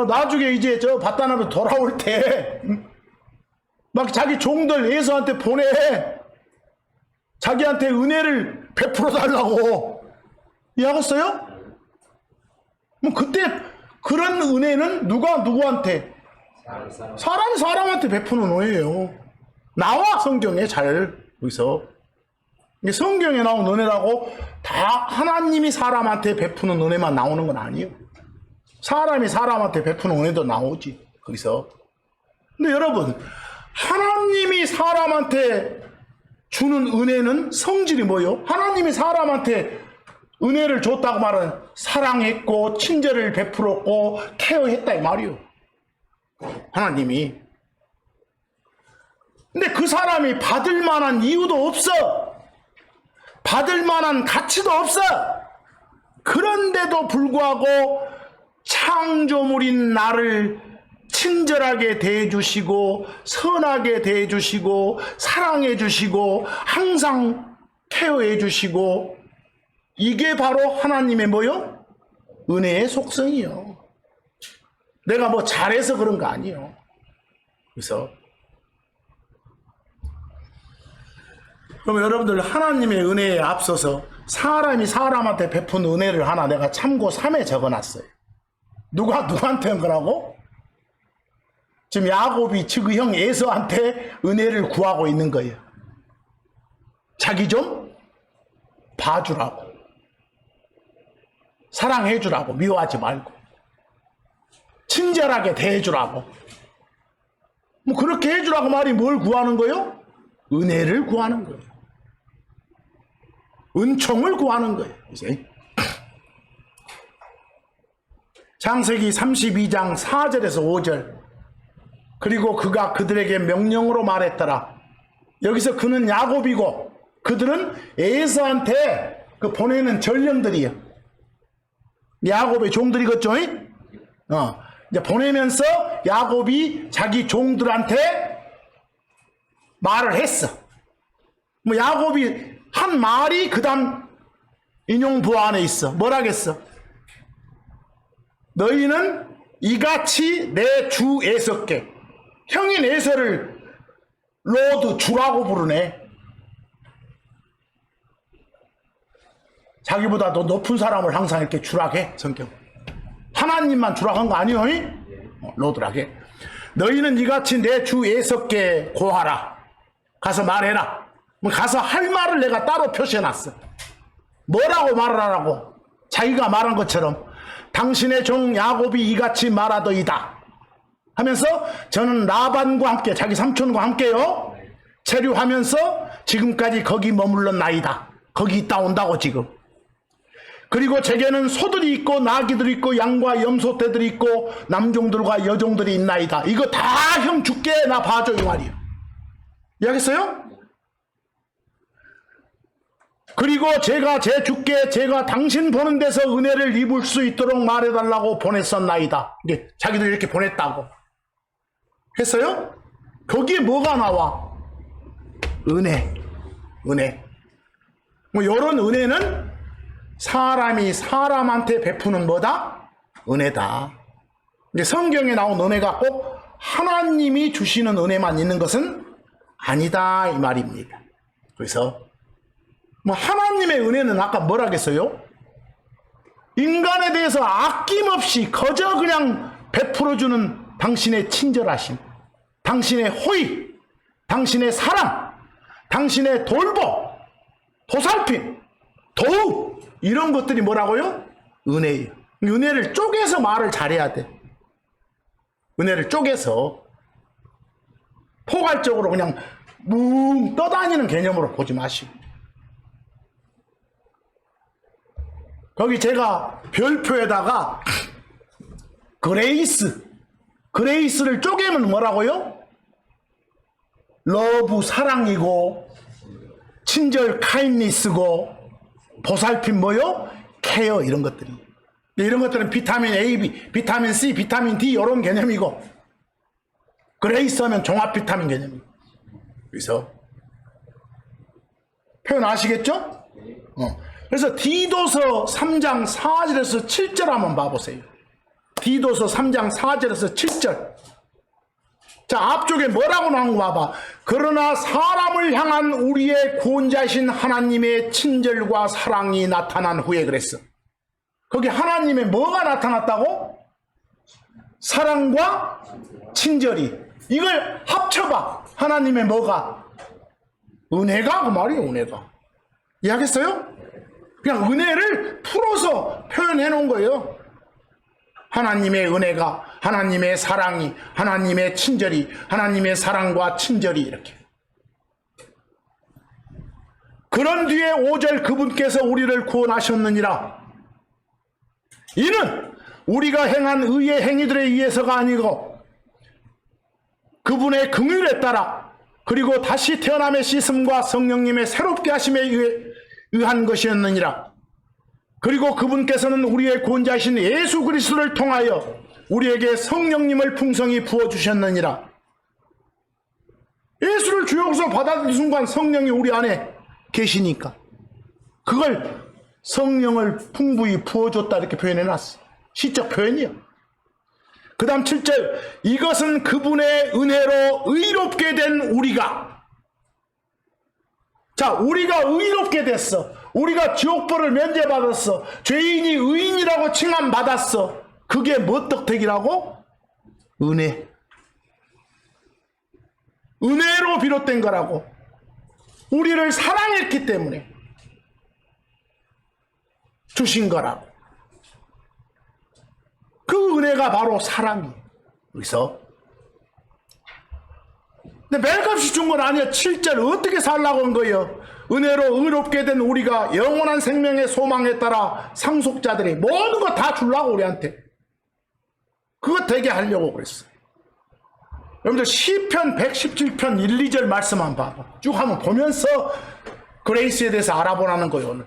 나중에 이제 저 바다나무 돌아올 때 막 자기 종들 에서한테 보내. 자기한테 은혜를 베풀어 달라고. 이해하겠어요? 뭐 그때 그런 은혜는 누가 누구한테? 사람이 사람한테 베푸는 은혜예요. 나와 성경에 잘 여기서 성경에 나온 은혜라고 다 하나님이 사람한테 베푸는 은혜만 나오는 건 아니에요. 사람이 사람한테 베푸는 은혜도 나오지 거기서. 근데 여러분, 하나님이 사람한테 주는 은혜는 성질이 뭐예요? 하나님이 사람한테 은혜를 줬다고 말은 사랑했고 친절을 베풀었고 케어했다 이 말이요. 하나님이. 근데 그 사람이 받을 만한 이유도 없어. 받을 만한 가치도 없어. 그런데도 불구하고 창조물인 나를 친절하게 대해주시고 선하게 대해주시고 사랑해주시고 항상 케어해주시고, 이게 바로 하나님의 뭐요? 은혜의 속성이요. 내가 뭐 잘해서 그런 거 아니에요. 그래서 그럼 여러분들, 하나님의 은혜에 앞서서 사람이 사람한테 베푼 은혜를 하나 내가 참고 3에 적어놨어요. 누구한테 한 거라고? 지금 야곱이 즉 형 에서한테 은혜를 구하고 있는 거예요. 자기 좀 봐주라고, 사랑해주라고, 미워하지 말고 친절하게 대해주라고. 뭐 그렇게 해주라고 말이 뭘 구하는 거예요? 은혜를 구하는 거예요. 은총을 구하는 거예요. 이제 창세기 32장 4절에서 5절. 그리고 그가 그들에게 명령으로 말했더라. 여기서 그는 야곱이고 그들은 에서한테 그 보내는 전령들이에요. 야곱의 종들이겠죠? 이제 보내면서 야곱이 자기 종들한테 말을 했어. 뭐 야곱이 한 말이 그 다음 인용부 안에 있어. 뭐라겠어? 너희는 이같이 내 주 에서께, 형인 에서를 로드 주라고 부르네. 자기보다 더 높은 사람을 항상 이렇게 주라게 성경. 하나님만 주라고 한 거 아니요? 로드라게. 너희는 이같이 내 주 에서께 고하라. 가서 말해라. 가서 할 말을 내가 따로 표시해놨어. 뭐라고 말을 하라고? 자기가 말한 것처럼 당신의 종 야곱이 이같이 말하더이다 하면서 저는 라반과 함께, 자기 삼촌과 함께요, 체류하면서 지금까지 거기 머물렀나이다. 거기 있다 온다고 지금. 그리고 제게는 소들이 있고 나귀들이 있고 양과 염소떼들이 있고 남종들과 여종들이 있나이다. 이거 다 형 줄게, 나 봐줘 이 말이에요. 이해하겠어요? 그리고 제가 제 주께 제가 당신 보는 데서 은혜를 입을 수 있도록 말해달라고 보냈었나이다. 이게 자기도 이렇게 보냈다고 했어요? 거기에 뭐가 나와? 은혜. 뭐 이런 은혜는 사람이 사람한테 베푸는 뭐다? 은혜다. 이제 성경에 나온 은혜가 꼭 하나님이 주시는 은혜만 있는 것은 아니다 이 말입니다. 그래서 뭐 하나님의 은혜는 아까 뭐라 했어요? 인간에 대해서 아낌없이 거저 그냥 베풀어주는 당신의 친절하심, 당신의 호의, 당신의 사랑, 당신의 돌보, 보살핌, 도움, 이런 것들이 뭐라고요? 은혜예요. 은혜를 쪼개서 말을 잘해야 돼. 은혜를 쪼개서 포괄적으로 그냥 뭉 떠다니는 개념으로 보지 마시고. 거기 제가 별표에다가 그레이스를 쪼개면 뭐라고요? 러브 사랑이고, 친절 카인니스고, 보살핌 뭐요? 케어, 이런 것들이. 이런 것들은 비타민 A, B, 비타민 C, 비타민 D 이런 개념이고, 그레이스 하면 종합 비타민 개념이고. 그래서 표현 아시겠죠? 그래서 디도서 3장 4절에서 7절 한번 봐보세요. 디도서 3장 4절에서 7절. 자, 앞쪽에 뭐라고 나온 거 봐봐. 그러나 사람을 향한 우리의 구원자이신 하나님의 친절과 사랑이 나타난 후에 그랬어. 거기 하나님의 뭐가 나타났다고? 사랑과 친절이. 이걸 합쳐봐. 하나님의 뭐가? 은혜가 그 말이에요. 은혜가. 이해하겠어요? 그냥 은혜를 풀어서 표현해 놓은 거예요. 하나님의 은혜가, 하나님의 사랑이, 하나님의 친절이, 하나님의 사랑과 친절이, 이렇게. 그런 뒤에 5절 그분께서 우리를 구원하셨느니라. 이는 우리가 행한 의의 행위들에 의해서가 아니고 그분의 긍휼에 따라, 그리고 다시 태어남의 씻음과 성령님의 새롭게 하심에 의한 것이었느니라. 그리고 그분께서는 우리의 구원자이신 예수 그리스도를 통하여 우리에게 성령님을 풍성히 부어주셨느니라. 예수를 주역으로 받아들인 순간 성령이 우리 안에 계시니까 그걸 성령을 풍부히 부어줬다 이렇게 표현해놨어. 시적 표현이요. 그 다음 7절. 이것은 그분의 은혜로 의롭게 된 우리가. 자, 우리가 의롭게 됐어. 우리가 지옥벌을 면제받았어. 죄인이 의인이라고 칭함받았어. 그게 뭐 덕택이라고? 은혜. 은혜로 비롯된 거라고. 우리를 사랑했기 때문에 주신 거라고. 그 은혜가 바로 사랑이에요. 그래서 근데 매일값이 준 건 아니야. 7절 어떻게 살라고 한 거예요? 은혜로 의롭게 된 우리가 영원한 생명의 소망에 따라 상속자들이 모든 거 다 주려고 우리한테. 그거 되게 하려고 그랬어요. 여러분들 시편 117편 1, 2절 말씀 한번 봐봐. 쭉 한번 보면서 그레이스에 대해서 알아보라는 거예요. 오늘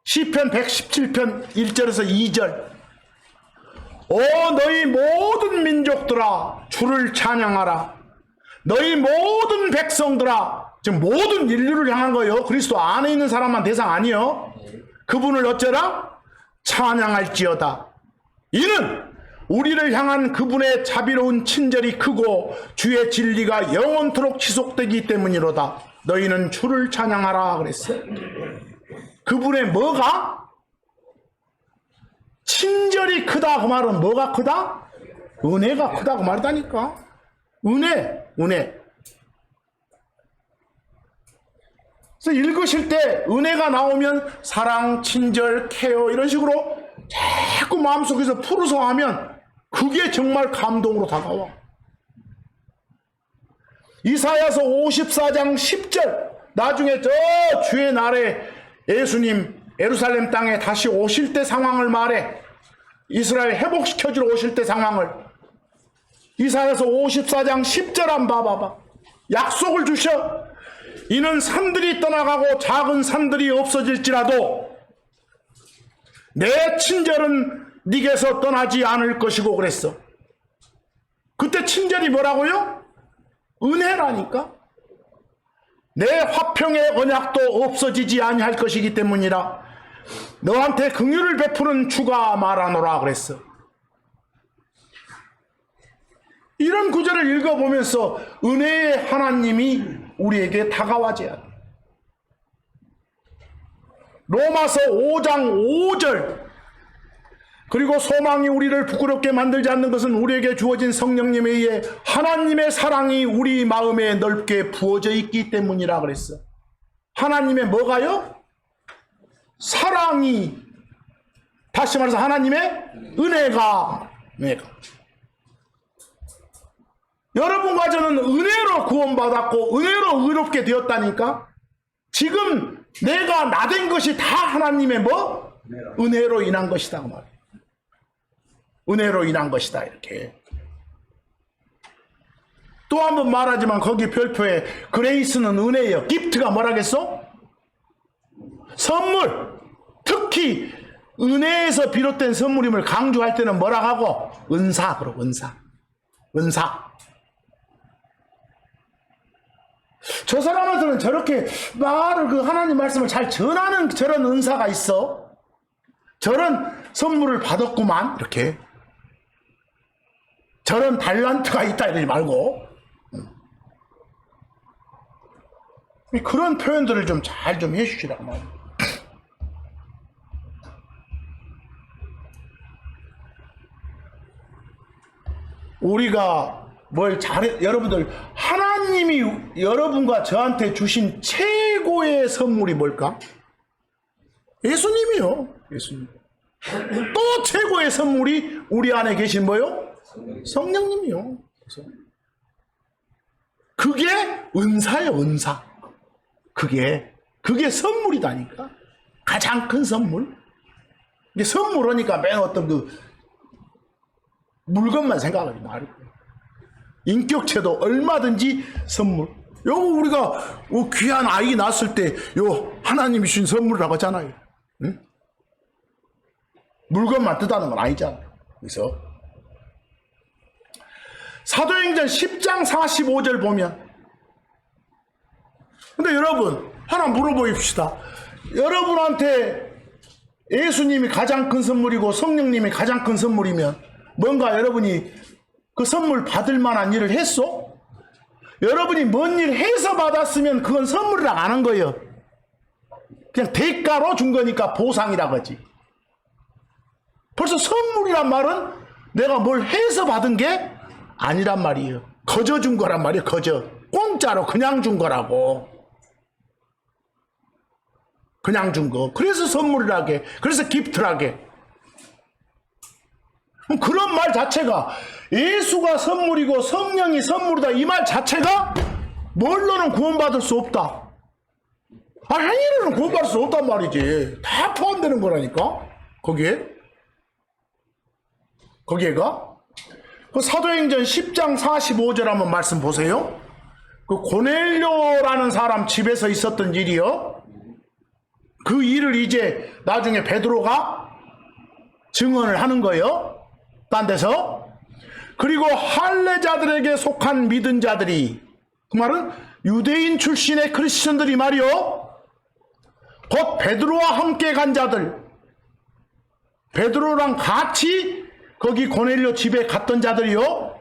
시편 117편 1절에서 2절. 오 너희 모든 민족들아 주를 찬양하라. 너희 모든 백성들아. 지금 모든 인류를 향한 거예요. 그리스도 안에 있는 사람만 대상 아니요. 그분을 어쩌라? 찬양할지어다. 이는 우리를 향한 그분의 자비로운 친절이 크고 주의 진리가 영원토록 지속되기 때문이로다. 너희는 주를 찬양하라 그랬어요. 그분의 뭐가? 친절이 크다. 그 말은 뭐가 크다? 은혜가 크다. 그 말이다니까. 은혜. 그래서 읽으실 때 은혜가 나오면 사랑, 친절, 케어 이런 식으로 자꾸 마음속에서 풀어서 하면 그게 정말 감동으로 다가와. 이사야서 54장 10절. 나중에 저 주의 날에 예수님 예루살렘 땅에 다시 오실 때 상황을 말해. 이스라엘 회복시켜주러 오실 때 상황을. 이사야서 54장 10절 한번 봐봐. 약속을 주셔. 이는 산들이 떠나가고 작은 산들이 없어질지라도 내 친절은 네게서 떠나지 않을 것이고 그랬어. 그때 친절이 뭐라고요? 은혜라니까. 내 화평의 언약도 없어지지 아니할 것이기 때문이라 너한테 긍휼을 베푸는 주가 말하노라 그랬어. 이런 구절을 읽어보면서 은혜의 하나님이 우리에게 다가와져야 돼. 로마서 5장 5절 그리고 소망이 우리를 부끄럽게 만들지 않는 것은 우리에게 주어진 성령님에 의해 하나님의 사랑이 우리 마음에 넓게 부어져 있기 때문이라 그랬어. 하나님의 뭐가요? 사랑이, 다시 말해서 하나님의 은혜가. 여러분과 저는 은혜로 구원받았고 은혜로 의롭게 되었다니까. 지금 내가 나된 것이 다 하나님의 뭐? 은혜로 인한 것이다 그 말이에요. 은혜로 인한 것이다 이렇게. 또 한 번 말하지만 거기 별표에 그레이스는 은혜예요. 기프트가 뭐라겠어? 선물. 특히 은혜에서 비롯된 선물임을 강조할 때는 뭐라 하고? 은사. 그러고 은사. 저 사람한테는 저렇게 말을 그 하나님 말씀을 잘 전하는 저런 은사가 있어. 저런 선물을 받았구만 이렇게. 저런 달란트가 있다 이러지 말고 그런 표현들을 좀 잘 좀 해주시라고 말이야. 우리가 뭘 잘해, 여러분들 하나님이 여러분과 저한테 주신 최고의 선물이 뭘까? 예수님이요. 예수님. 또 최고의 선물이 우리 안에 계신 뭐요? 성령님이요. 그게 은사예요. 은사. 그게 선물이다니까. 가장 큰 선물. 이게 선물하니까 맨 어떤 그 물건만 생각하지 말고 인격체도 얼마든지 선물. 요거 우리가 귀한 아이 낳았을 때 요 하나님이 주신 선물이라고 하잖아요. 응? 물건만 뜨다는 건 아니잖아요. 그래서 사도행전 10장 45절 보면, 근데 여러분 하나 물어보십시다. 여러분한테 예수님이 가장 큰 선물이고 성령님이 가장 큰 선물이면 뭔가 여러분이 그 선물 받을 만한 일을 했어? 여러분이 뭔 일 해서 받았으면 그건 선물이라고 안 한 거예요. 그냥 대가로 준 거니까 보상이라고 하지. 벌써 선물이란 말은 내가 뭘 해서 받은 게 아니란 말이에요. 거저 준 거란 말이에요. 거저. 공짜로 그냥 준 거라고. 그냥 준 거. 그래서 선물이라게. 그래서 기프트라게. 그런 말 자체가 예수가 선물이고 성령이 선물이다 이 말 자체가 뭘로는 구원받을 수 없다. 행위로는 구원받을 수 없단 말이지. 다 포함되는 거라니까. 거기에가 그 사도행전 10장 45절 한번 말씀 보세요. 그 고넬료라는 사람 집에서 있었던 일이요. 그 일을 이제 나중에 베드로가 증언을 하는 거예요. 딴 데서. 그리고 할례자들에게 속한 믿은 자들이, 그 말은 유대인 출신의 크리스천들이 말이요, 곧 베드로와 함께 간 자들, 베드로랑 같이 거기 고넬료 집에 갔던 자들이요,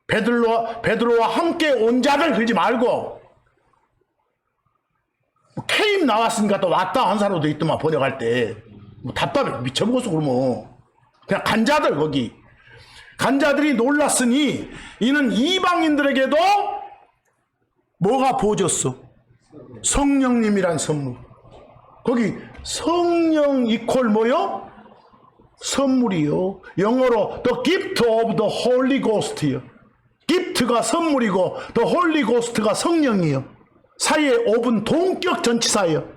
베드로와 함께 온 자들 그러지 말고, 케임 나왔으니까 또 왔다 한 사람도 있더만 번역할 때 답답해 미쳐먹었어. 그러면 그냥 간자들, 거기 간자들이 놀랐으니 이는 이방인들에게도 뭐가 부어졌어? 성령님이란 선물. 거기 성령 이퀄 뭐요? 선물이요. 영어로 the gift of the Holy Ghost요. gift가 선물이고 the Holy Ghost가 성령이요. 사이에 of은 동격 전치사예요.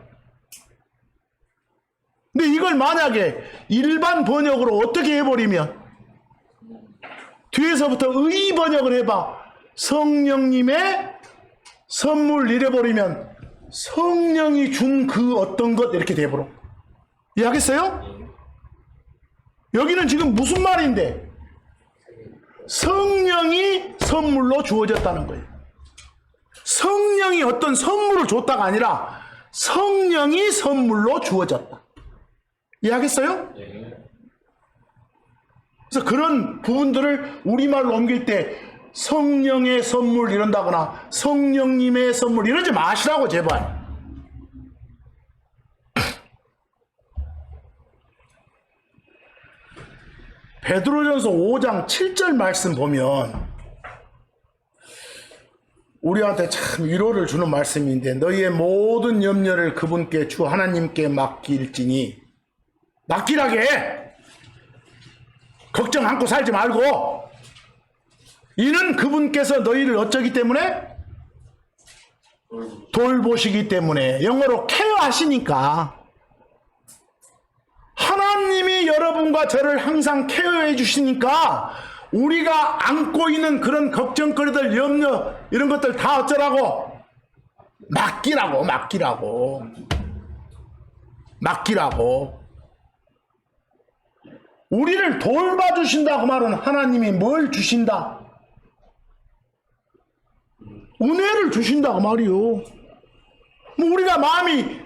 근데 이걸 만약에 일반 번역으로 어떻게 해버리면, 뒤에서부터 의 번역을 해봐. 성령님의 선물 이래버리면 성령이 준 그 어떤 것 이렇게 돼버려. 이해하겠어요? 여기는 지금 무슨 말인데? 성령이 선물로 주어졌다는 거예요. 성령이 어떤 선물을 줬다가 아니라 성령이 선물로 주어졌다. 이해하겠어요? 그래서 그런 부분들을 우리말로 옮길 때 성령의 선물 이런다거나 성령님의 선물 이러지 마시라고 제발. 베드로전서 5장 7절 말씀 보면 우리한테 참 위로를 주는 말씀인데 너희의 모든 염려를 그분께 주 하나님께 맡길지니 맡기라게 해. 걱정 않고 살지 말고 이는 그분께서 너희를 어쩌기 때문에 돌보시기 때문에 영어로 케어하시니까 하나님이 여러분과 저를 항상 케어해 주시니까 우리가 안고 있는 그런 걱정거리들 염려 이런 것들 다 어쩌라고 맡기라고 우리를 돌봐주신다고 말은 하나님이 뭘 주신다? 은혜를 주신다고 말이요. 뭐 우리가 마음이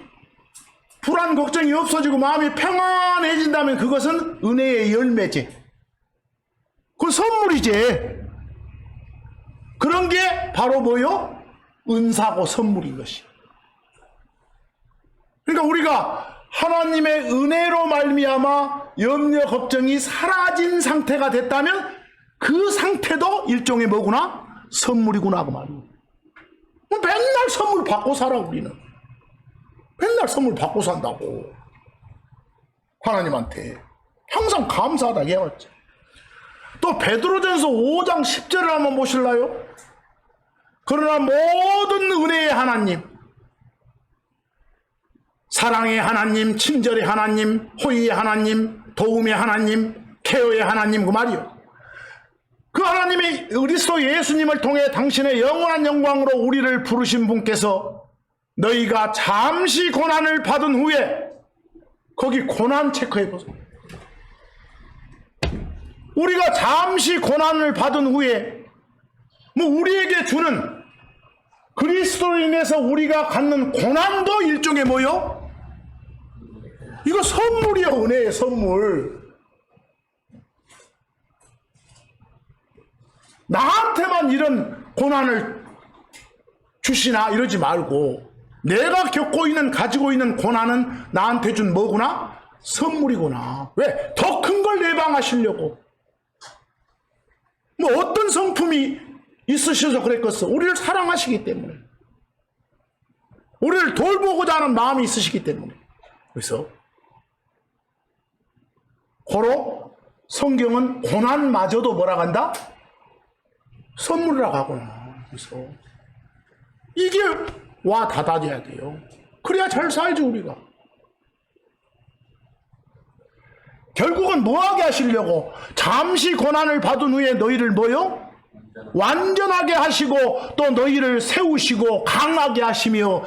불안 걱정이 없어지고 마음이 평안해진다면 그것은 은혜의 열매지. 그건 선물이지. 그런 게 바로 뭐요? 은사고 선물인 것이. 그러니까 우리가 하나님의 은혜로 말미암아 염려 걱정이 사라진 상태가 됐다면 그 상태도 일종의 뭐구나? 선물이구나 그 말이에요. 맨날 선물 받고 살아 우리는. 맨날 선물 받고 산다고. 하나님한테 항상 감사하다 해왔지. 또 베드로전서 5장 10절을 한번 보실래요? 그러나 모든 은혜의 하나님, 사랑의 하나님, 친절의 하나님, 호의의 하나님, 도움의 하나님, 케어의 하나님 그 말이요. 그 하나님이 그리스도 예수님을 통해 당신의 영원한 영광으로 우리를 부르신 분께서 너희가 잠시 고난을 받은 후에 거기 고난 체크해 보세요. 우리가 잠시 고난을 받은 후에 뭐 우리에게 주는 그리스도로 인해서 우리가 갖는 고난도 일종의 뭐요? 이거 선물이야. 은혜의 선물. 나한테만 이런 고난을 주시나 이러지 말고 내가 겪고 있는 가지고 있는 고난은 나한테 준 뭐구나? 선물이구나. 왜? 더 큰 걸 예방하시려고. 뭐 어떤 성품이 있으셔서 그랬겠어. 우리를 사랑하시기 때문에. 우리를 돌보고자 하는 마음이 있으시기 때문에. 그래서 고로 성경은 고난마저도 뭐라 한다? 선물이라고 하구나. 그래서 이게 와 닫아져야 돼요. 그래야 잘 살지 우리가. 결국은 뭐하게 하시려고? 잠시 고난을 받은 후에 너희를 뭐요? 완전하게 하시고 또 너희를 세우시고 강하게 하시며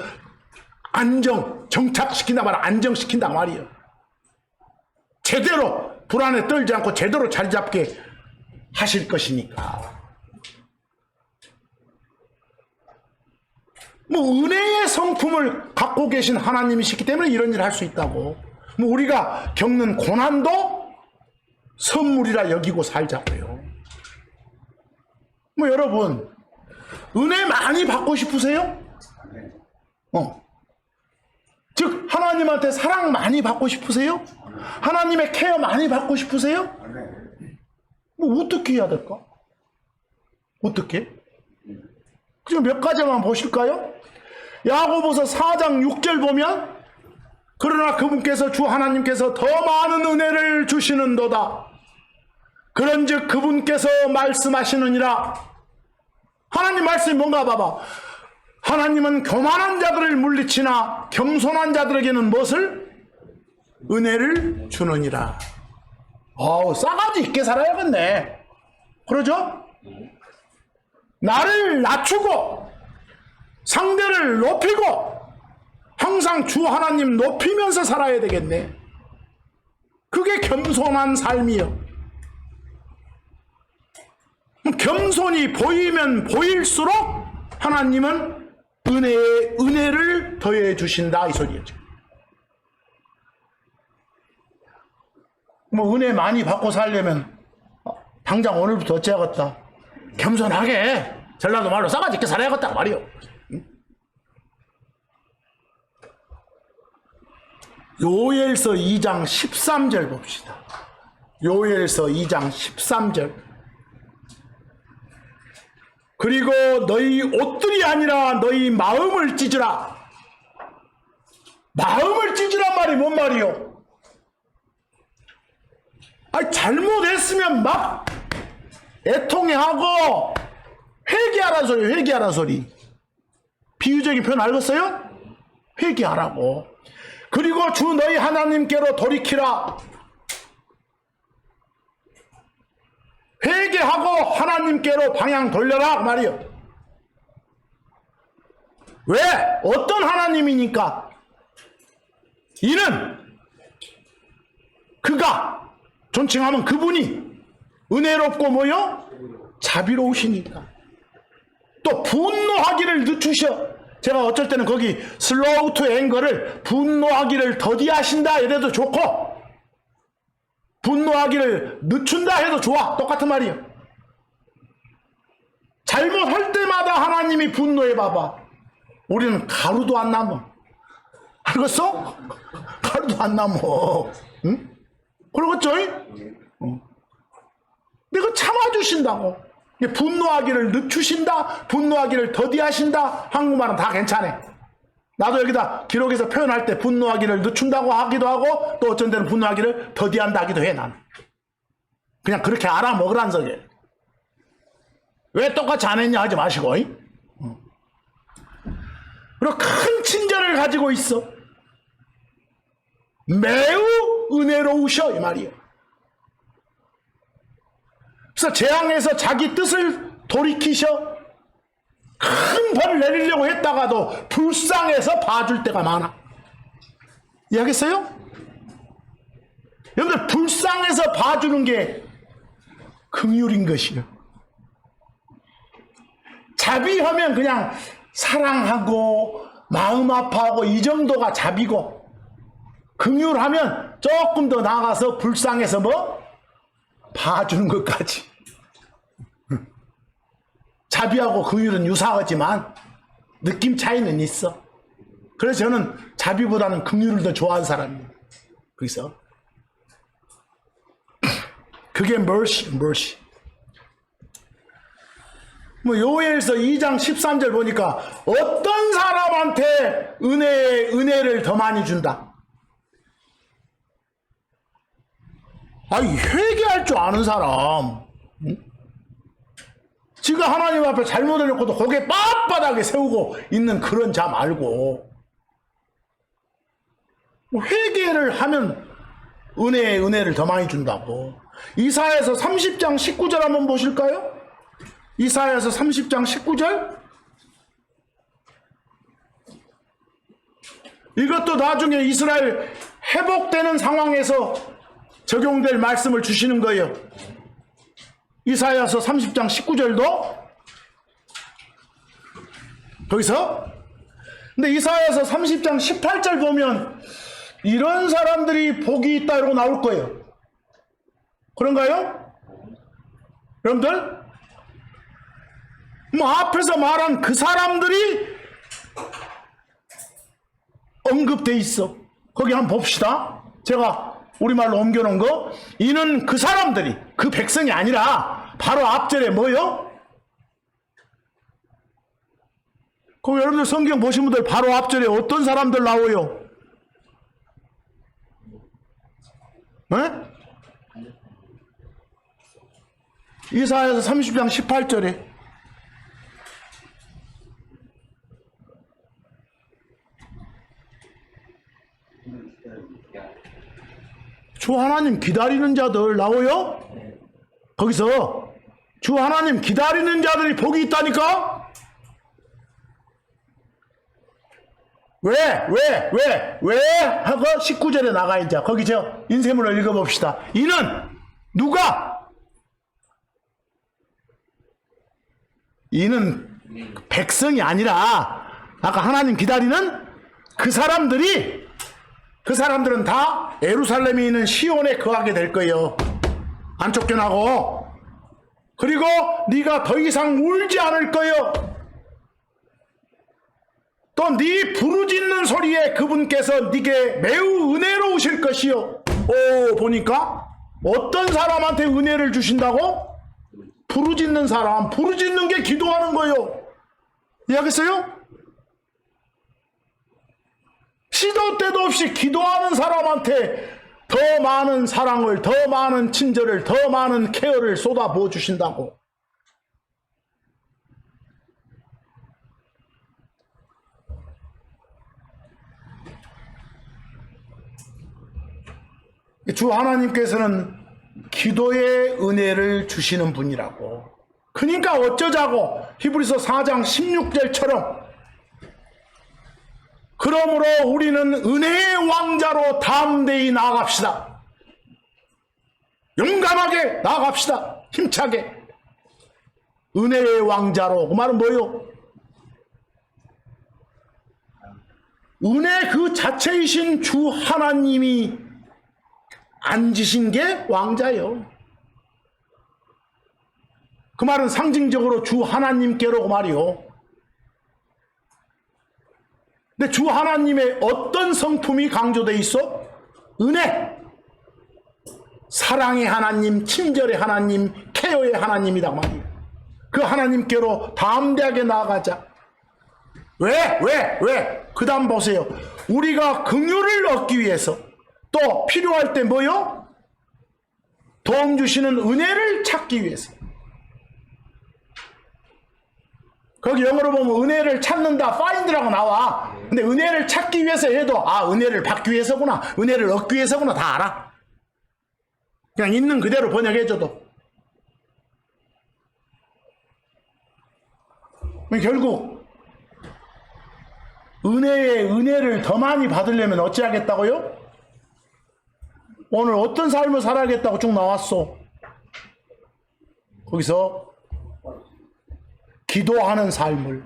정착시킨다 말 안정시킨다 말이에요. 제대로 불안에 떨지 않고 제대로 자리 잡게 하실 것이니까. 뭐 은혜의 성품을 갖고 계신 하나님이시기 때문에 이런 일을 할 수 있다고. 뭐 우리가 겪는 고난도 선물이라 여기고 살자고요. 뭐 여러분 은혜 많이 받고 싶으세요? 즉 하나님한테 사랑 많이 받고 싶으세요? 하나님의 케어 많이 받고 싶으세요? 뭐 어떻게 해야 될까? 어떻게? 그럼 몇 가지만 보실까요? 야고보서 4장 6절 보면 그러나 그분께서 주 하나님께서 더 많은 은혜를 주시는도다. 그런즉 그분께서 말씀하시느니라. 하나님 말씀이 뭔가 봐봐. 하나님은 교만한 자들을 물리치나 겸손한 자들에게는 무엇을? 은혜를 주느니라. 싸가지 있게 살아야겠네. 그러죠? 나를 낮추고 상대를 높이고 항상 주 하나님 높이면서 살아야 되겠네. 그게 겸손한 삶이요. 겸손이 보이면 보일수록 하나님은 은혜에 은혜를 더해 주신다 이 소리였죠. 뭐 은혜 많이 받고 살려면 당장 오늘부터 어째야겠다. 겸손하게 전라도 말로 싸가지 있게 살아야겠다 말이요. 요엘서 2장 13절 봅시다. 요엘서 2장 13절. 그리고 너희 옷들이 아니라 너희 마음을 찢으라. 마음을 찢으란 말이 뭔 말이요? 아니 잘못했으면 막 애통해하고 회개하라는 소리, 회개하라는 소리. 비유적인 표현 알겠어요? 회개하라고. 그리고 주 너희 하나님께로 돌이키라. 회개하고 하나님께로 방향 돌려라 말이요. 왜? 어떤 하나님이니까? 이는 그가 존칭하면 그분이 은혜롭고 뭐요? 자비로우시니까. 또 분노하기를 늦추셔. 제가 어쩔 때는 거기 슬로우 투 앵거를 분노하기를 더디하신다 이래도 좋고 분노하기를 늦춘다 해도 좋아. 똑같은 말이에요. 잘못할 때마다 하나님이 분노해 봐봐. 우리는 가루도 안 남어. 알겠어? 가루도 안 남어. 응? 그러겠죠? 응. 내가 참아주신다고. 분노하기를 늦추신다, 분노하기를 더디하신다. 한국말은 다 괜찮아. 나도 여기다 기록에서 표현할 때 분노하기를 늦춘다고 하기도 하고 또 어쩐 때는 분노하기를 더디한다 하기도 해. 나는 그냥 그렇게 알아먹으란 소리예요. 왜 똑같이 안 했냐 하지 마시고. 그리고 큰 친절을 가지고 있어. 매우 은혜로우셔 이 말이에요. 그래서 재앙에서 자기 뜻을 돌이키셔. 큰 벌을 내리려고 했다가도 불쌍해서 봐줄 때가 많아. 이해하겠어요? 여러분들 불쌍해서 봐주는 게 긍휼인 것이요. 자비하면 그냥 사랑하고 마음 아파하고 이 정도가 자비고, 긍휼하면 조금 더 나아가서 불쌍해서 뭐 봐주는 것까지. 자비하고 긍휼은 유사하지만 느낌 차이는 있어. 그래서 저는 자비보다는 긍휼을 더 좋아하는 사람이에요. 그래서 그게 mercy. 뭐 요엘서 2장 13절 보니까 어떤 사람한테 은혜를 더 많이 준다. 아니 회개할 줄 아는 사람. 응? 지가 하나님 앞에 잘못해놓고도 고개 빳빳하게 세우고 있는 그런 자 말고, 회개를 하면 은혜를 더 많이 준다고. 이사야서 30장 19절 한번 보실까요? 이사야서 30장 19절. 이것도 나중에 이스라엘 회복되는 상황에서 적용될 말씀을 주시는 거예요. 이사야서 30장 19절도 거기서. 근데 이사야서 30장 18절 보면 이런 사람들이 복이 있다 이러고 나올 거예요. 그런가요? 여러분들? 뭐 앞에서 말한 그 사람들이 언급돼 있어. 거기 한번 봅시다. 제가 우리말로 옮겨놓은 거. 이는 그 사람들이, 그 백성이 아니라 바로 앞절에 뭐요? 그럼 여러분들 성경 보신 분들 바로 앞절에 어떤 사람들 나와요? 네? 이사야서 30장 18절에 주 하나님 기다리는 자들 나와요? 거기서 주 하나님 기다리는 자들이 복이 있다니까? 왜 하고 19절에 나가야죠. 거기 저 인쇄문을 읽어봅시다. 이는 누가? 이는 백성이 아니라 아까 하나님 기다리는 그 사람들은 다 예루살렘에 있는 시온에 거하게 될 거예요. 안 쫓겨나고. 그리고 네가 더 이상 울지 않을 거예요. 또 네 부르짖는 소리에 그분께서 네게 매우 은혜로우실 것이요. 오, 보니까 어떤 사람한테 은혜를 주신다고? 부르짖는 사람. 부르짖는 게 기도하는 거예요. 이해하겠어요? 시도 때도 없이 기도하는 사람한테 더 많은 사랑을, 더 많은 친절을, 더 많은 케어를 쏟아부어 주신다고. 주 하나님께서는 기도의 은혜를 주시는 분이라고. 그러니까 어쩌자고 히브리서 4장 16절처럼 그러므로 우리는 은혜의 왕자로 담대히 나아갑시다. 용감하게 나아갑시다. 힘차게. 은혜의 왕자로. 그 말은 뭐요? 은혜 그 자체이신 주 하나님이 앉으신 게 왕자예요. 그 말은 상징적으로 주 하나님께로 그 말이요. 근데 주 하나님의 어떤 성품이 강조되어 있어? 은혜. 사랑의 하나님, 친절의 하나님, 케어의 하나님이다 그 말이에요. 그 하나님께로 담대하게 나아가자. 왜? 그 다음 보세요. 우리가 긍휼을 얻기 위해서 또 필요할 때 뭐요? 도움 주시는 은혜를 찾기 위해서. 거기 영어로 보면 은혜를 찾는다, find라고 나와. 근데 은혜를 찾기 위해서 해도 은혜를 받기 위해서구나, 은혜를 얻기 위해서구나 다 알아. 그냥 있는 그대로 번역해줘도. 결국 은혜를 더 많이 받으려면 어찌하겠다고요? 오늘 어떤 삶을 살아야겠다고 쭉 나왔어. 거기서 기도하는 삶을,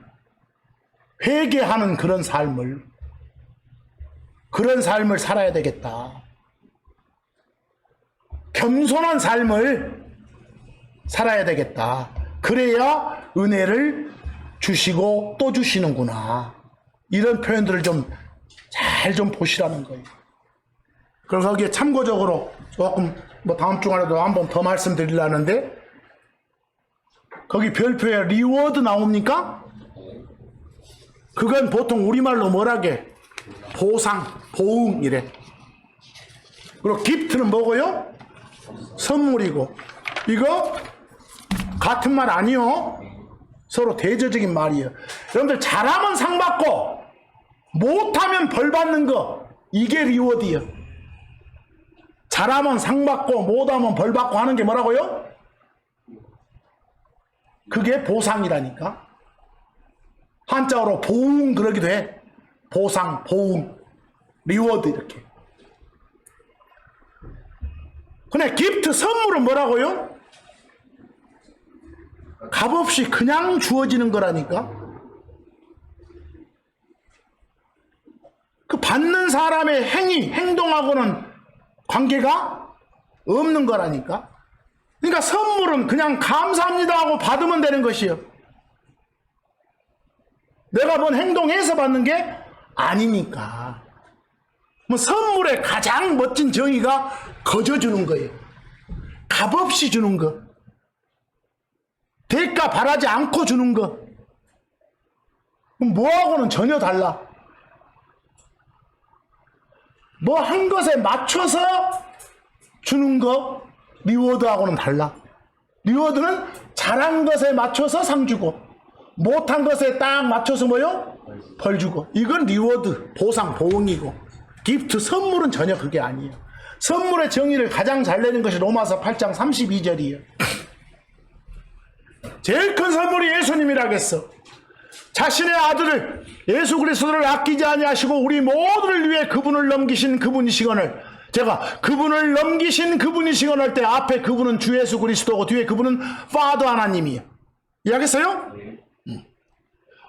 회개하는 그런 삶을 살아야 되겠다. 겸손한 삶을 살아야 되겠다. 그래야 은혜를 주시고 또 주시는구나. 이런 표현들을 잘 보시라는 거예요. 그래서 거기에 참고적으로 조금 다음 주간에도 한번 더 말씀드리려는데, 거기 별표에 리워드 나옵니까? 그건 보통 우리말로 뭐라게? 보상, 보응 이래. 그리고 기프트는 뭐고요? 선물이고. 이거 같은 말 아니요? 서로 대조적인 말이에요. 여러분들 잘하면 상 받고 못하면 벌 받는 거, 이게 리워드예요. 잘하면 상 받고 못하면 벌 받고 하는 게 뭐라고요? 그게 보상이라니까. 한자어로 보응 그러기도 해. 보상, 보응, 리워드 이렇게. 근데 기프트, 선물은 뭐라고요? 값없이 그냥 주어지는 거라니까. 그 받는 사람의 행동하고는 관계가 없는 거라니까. 그러니까 선물은 그냥 감사합니다 하고 받으면 되는 것이요. 내가 뭔 행동해서 받는 게 아니니까. 선물의 가장 멋진 정의가 거저주는 거예요. 값없이 주는 거. 대가 바라지 않고 주는 거. 뭐하고는 전혀 달라. 뭐 한 것에 맞춰서 주는 거, 리워드하고는 달라. 리워드는 잘한 것에 맞춰서 상 주고, 못한 것에 딱 맞춰서 뭐요? 벌 주고. 이건 리워드, 보상, 보응이고, 기프트, 선물은 전혀 그게 아니에요. 선물의 정의를 가장 잘 내는 것이 로마서 8장 32절이에요. 제일 큰 선물이 예수님이라겠어. 자신의 아들을, 예수 그리스도를 아끼지 아니하시고 우리 모두를 위해 그분을 넘기신 그분이시거늘, 제가 그분을 넘기신 그분이시거늘 할 때 앞에 그분은 주 예수 그리스도고 뒤에 그분은 파더 하나님이에요. 이해하겠어요?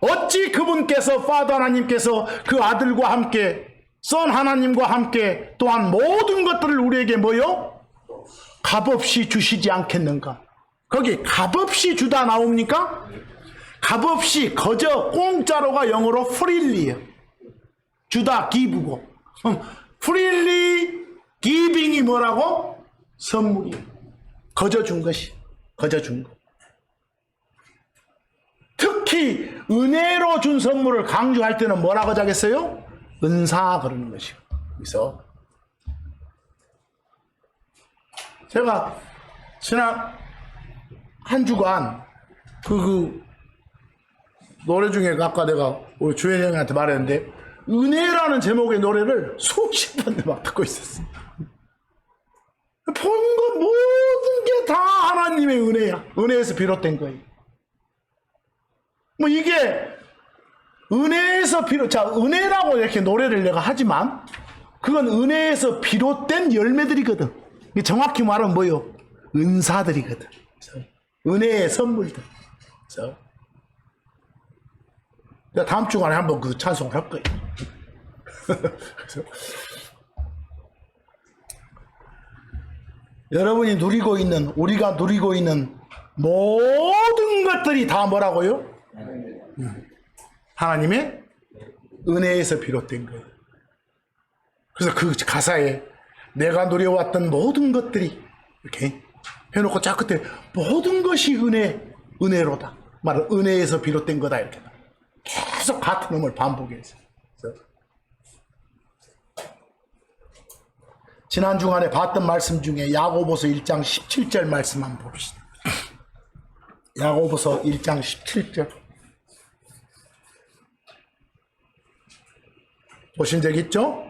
어찌 그분께서 파더 하나님께서 그 아들과 함께 선 하나님과 함께 또한 모든 것들을 우리에게 뭐요? 값없이 주시지 않겠는가? 거기 값없이 주다 나옵니까? 값없이 거저 공짜로가 영어로 freely예요. 주다 기부고 freely giving이 뭐라고? 선물이에요. 거저 준 것이 거저 준 것. 특히 은혜로 준 선물을 강조할 때는 뭐라고 하겠어요? 은사 그러는 것이고. 그래서 제가 지난 한 주간 그 노래 중에 아까 내가 우리 주현이 형한테 말했는데 은혜라는 제목의 노래를 수십 번 막 듣고 있었어. 본 것 모든 게 다 하나님의 은혜야. 은혜에서 비롯된 거예요. 뭐 이게 은혜에서 은혜라고 이렇게 노래를 내가 하지만 그건 은혜에서 비롯된 열매들이거든. 정확히 말하면 뭐요? 은사들이거든. 은혜의 선물들. 내가 다음 주간에 한번 그 찬송을 할 거예요. 여러분이 누리고 있는, 우리가 누리고 있는 모든 것들이 다 뭐라고요? 하나님의 은혜에서 비롯된 거예요. 그래서 그 가사에 내가 누려왔던 모든 것들이 이렇게 해놓고 자 그때 모든 것이 은혜로다. 말은 은혜에서 비롯된 거다 이렇게 계속 같은 음을 반복해서. 지난 주간에 봤던 말씀 중에 야고보서 1장 17절 말씀 한번 봅시다. 야고보서 1장 17절 보신 적 있죠?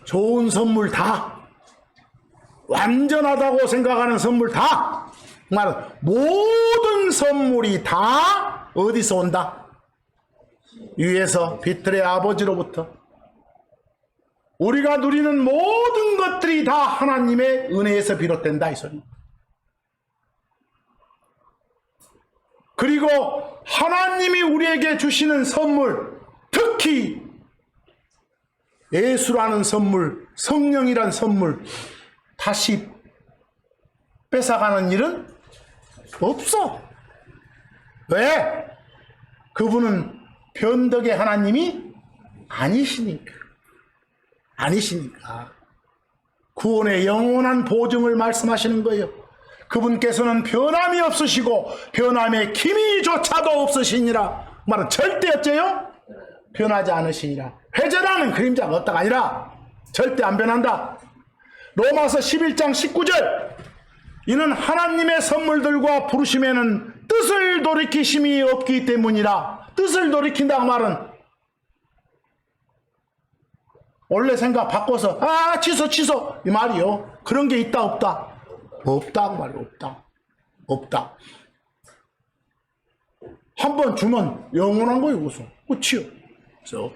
좋은 선물 다, 완전하다고 생각하는 선물 다, 말은 모든 선물이 다 어디서 온다? 위에서 빛들의 아버지로부터. 우리가 누리는 모든 것들이 다 하나님의 은혜에서 비롯된다 이 소리. 그리고 하나님이 우리에게 주시는 선물, 특히 예수라는 선물, 성령이란 선물 다시 뺏어가는 일은 없어. 왜? 그분은 변덕의 하나님이 아니시니까. 구원의 영원한 보증을 말씀하시는 거예요. 그분께서는 변함이 없으시고 변함의 기미조차도 없으시니라. 말은 절대 어째요? 변하지 않으시니라. 회전하는 그림자가 없다가 아니라 절대 안 변한다. 로마서 11장 19절 이는 하나님의 선물들과 부르심에는 뜻을 돌이키심이 없기 때문이라. 뜻을 돌이킨다 그 말은 원래 생각 바꿔서 취소 이 말이요. 그런 게 있다 없다? 없다 그 말이요. 없다. 한 번 주면 영원한 거예요. 무슨 끝이요. 그래서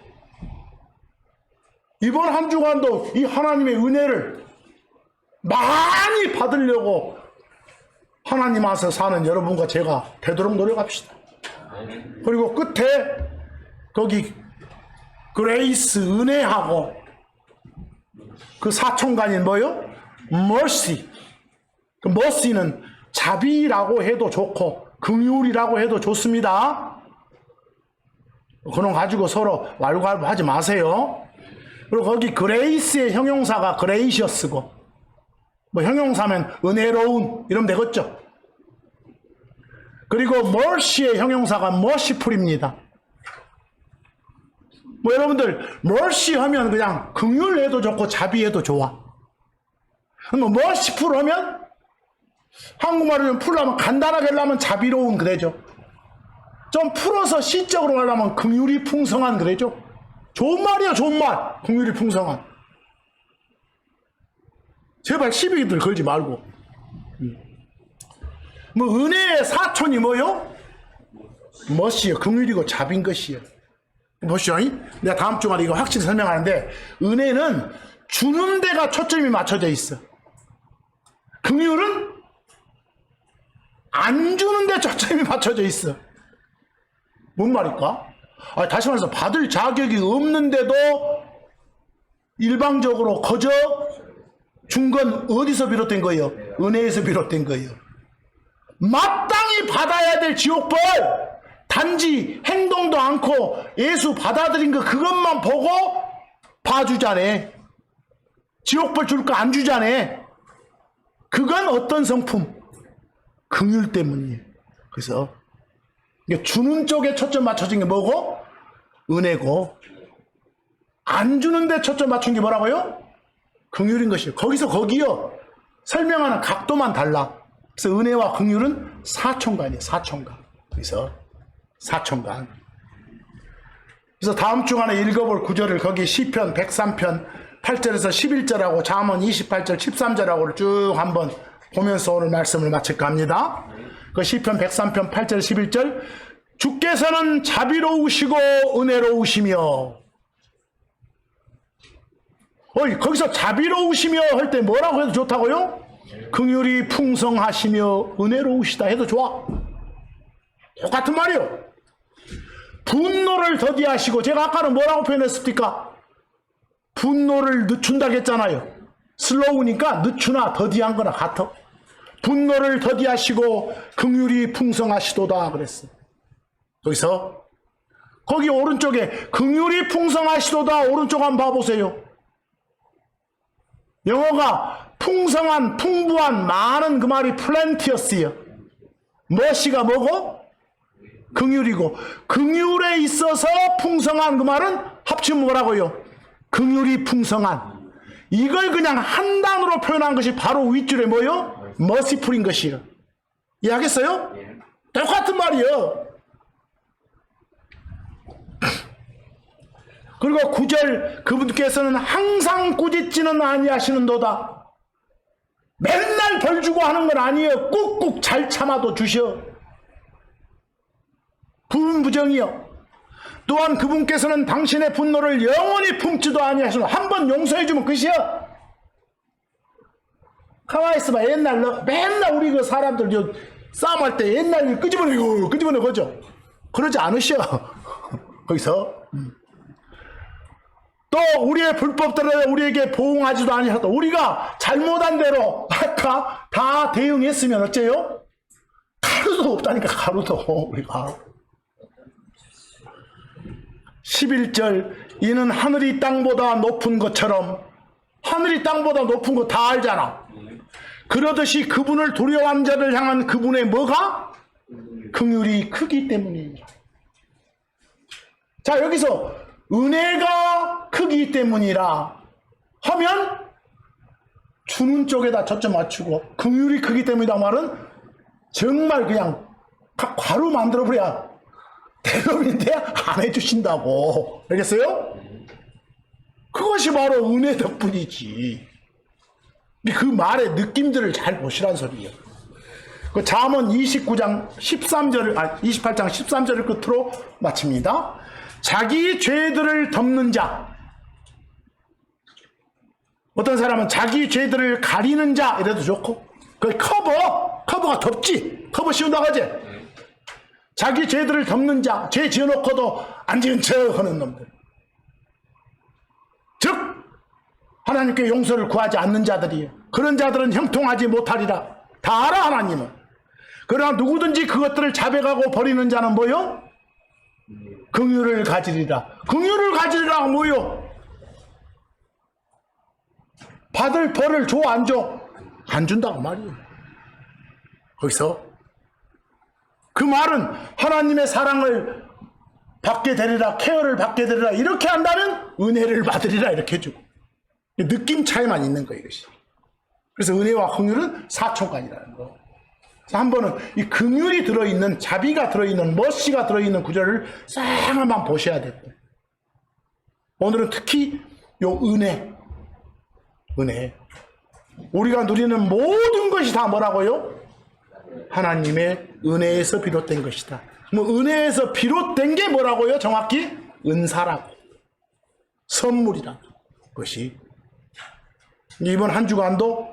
이번 한 주간도 이 하나님의 은혜를 많이 받으려고 하나님 앞에서 사는 여러분과 제가 되도록 노력합시다. 그리고 끝에 거기 그레이스 은혜하고 그 사촌간인 뭐요? mercy. 그 mercy는 자비라고 해도 좋고 긍휼이라고 해도 좋습니다. 그런 거 가지고 서로 왈가왈부 하지 마세요. 그리고 거기 그레이스의 형용사가 그레이셔스고 뭐 형용사면 은혜로운 이러면 되겠죠. 그리고 mercy의 형용사가 merciful입니다. 뭐 여러분들 mercy 하면 그냥 긍휼해도 좋고 자비해도 좋아. 뭐 merciful 하면 한국말로 풀려면 간단하게 하려면 자비로운 그래죠. 좀 풀어서 시적으로 하려면 긍휼이 풍성한 그래죠. 좋은 말이야 좋은 말. 긍휼이 풍성한. 제발 시비들 걸지 말고. 뭐 은혜의 사촌이 뭐요? 멋이요 긍휼이고 자비인 것이요. 보시죠. 내가 다음 주말에 이거 확실히 설명하는데 은혜는 주는 데가 초점이 맞춰져 있어. 긍휼은 안 주는 데 초점이 맞춰져 있어. 뭔 말일까? 다시 말해서 받을 자격이 없는데도 일방적으로 거저 준 건 어디서 비롯된 거예요? 은혜에서 비롯된 거예요. 마땅히 받아야 될 지옥벌, 단지 행동도 않고 예수 받아들인 거 그것만 보고 봐주자네. 지옥벌 줄 거 안 주자네. 그건 어떤 성품? 긍휼 때문이에요. 그래서 주는 쪽에 초점 맞춰진 게 뭐고? 은혜고, 안 주는데 초점 맞춘 게 뭐라고요? 긍휼인 것이에요. 거기서 거기요. 설명하는 각도만 달라. 그래서 은혜와 긍휼은 사촌간이에요. 사촌간. 그래서 사촌간. 그래서 다음 주간에 읽어볼 구절을 거기 시편 103편 8절에서 11절하고 잠언 28절 13절하고를 쭉 한번 보면서 오늘 말씀을 마칠까 합니다. 그 시편 103편 8절 11절 주께서는 자비로우시고 은혜로우시며, 거기서 자비로우시며 할 때 뭐라고 해도 좋다고요? 긍휼이 풍성하시며 은혜로우시다 해도 좋아. 똑같은 말이요. 분노를 더디하시고, 제가 아까는 뭐라고 표현했습니까? 분노를 늦춘다고 했잖아요. 슬로우니까 늦추나 더디한 거나 같아. 분노를 더디하시고 긍휼이 풍성하시도다 그랬어. 거기서 거기 오른쪽에 긍휼이 풍성하시도다, 오른쪽 한번 봐보세요. 영어가 풍성한, 풍부한, 많은, 그 말이 플랜티어스요. 머시가 뭐고? 긍휼이고, 긍휼에 있어서 풍성한, 그 말은 합치면 뭐라고요? 긍휼이 풍성한. 이걸 그냥 한 단어로 표현한 것이 바로 윗줄에 뭐요? 머시풀인 것이요. 이해하겠어요? 똑같은 말이요. 그리고 9절, 그분께서는 항상 꾸짖지는 아니하시는도다. 맨날 벌 주고 하는 건 아니에요. 꾹꾹 잘 참아도 주셔. 부분부정이요. 또한 그분께서는 당신의 분노를 영원히 품지도 아니하시는, 한번 용서해주면 끝이야. 가만히 있어봐. 맨날 우리 그 사람들 싸움할 때 옛날 일 끄집어내고 그죠? 그러지 않으셔. 거기서 또 우리의 불법들을 우리에게 보응하지도 아니하다. 우리가 잘못한 대로 아까 다 대응했으면 어째요? 가루도 없다니까. 가루도 우리가. 11절 이는 하늘이 땅보다 높은 것처럼, 하늘이 땅보다 높은 거 다 알잖아. 그러듯이 그분을 두려워한 자를 향한 그분의 뭐가? 긍휼이 크기 때문이에요. 자, 여기서 은혜가 크기 때문이라 하면 주는 쪽에다 초점 맞추고, 긍휼이 크기 때문이다 말은 정말 그냥 과로 만들어버려야 대금인데 안 해주신다고. 알겠어요? 그것이 바로 은혜 덕분이지. 그 말의 느낌들을 잘 보시란 소리예요. 그 잠언 29장 13절을, 28장 13절을 끝으로 마칩니다. 자기 죄들을 덮는 자. 어떤 사람은 자기 죄들을 가리는 자 이래도 좋고, 그 커버가 덮지. 커버 씌운다고 하지. 자기 죄들을 덮는 자, 죄 지어놓고도 안 지은 척 하는 놈들. 즉 하나님께 용서를 구하지 않는 자들이에요. 그런 자들은 형통하지 못하리라. 다 알아, 하나님은. 그러나 누구든지 그것들을 자백하고 버리는 자는 뭐요? 긍휼을 가지리라. 긍휼을 가지리라 뭐요? 받을 벌을 줘, 안 줘? 안 준다고 말이에요. 거기서 그 말은 하나님의 사랑을 받게 되리라, 케어를 받게 되리라, 이렇게 한다면 은혜를 받으리라, 이렇게 해주고. 느낌 차이만 있는 거예요, 이것이. 그래서 은혜와 긍휼은 사촌간이라는 거. 그래서 한 번은 이 긍휼이 들어있는, 자비가 들어있는, 머시가 들어있는 구절을 싹 한번 보셔야 돼요. 오늘은 특히 요 은혜. 우리가 누리는 모든 것이 다 뭐라고요? 하나님의 은혜에서 비롯된 것이다. 뭐 은혜에서 비롯된 게 뭐라고요? 정확히 은사라고, 선물이라는 것이. 이번 한 주간도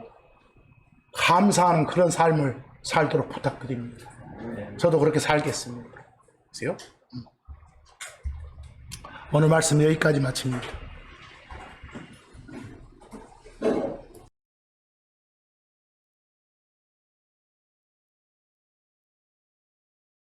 감사하는 그런 삶을 살도록 부탁드립니다. 저도 그렇게 살겠습니다. 보세요. 오늘 말씀 여기까지 마칩니다.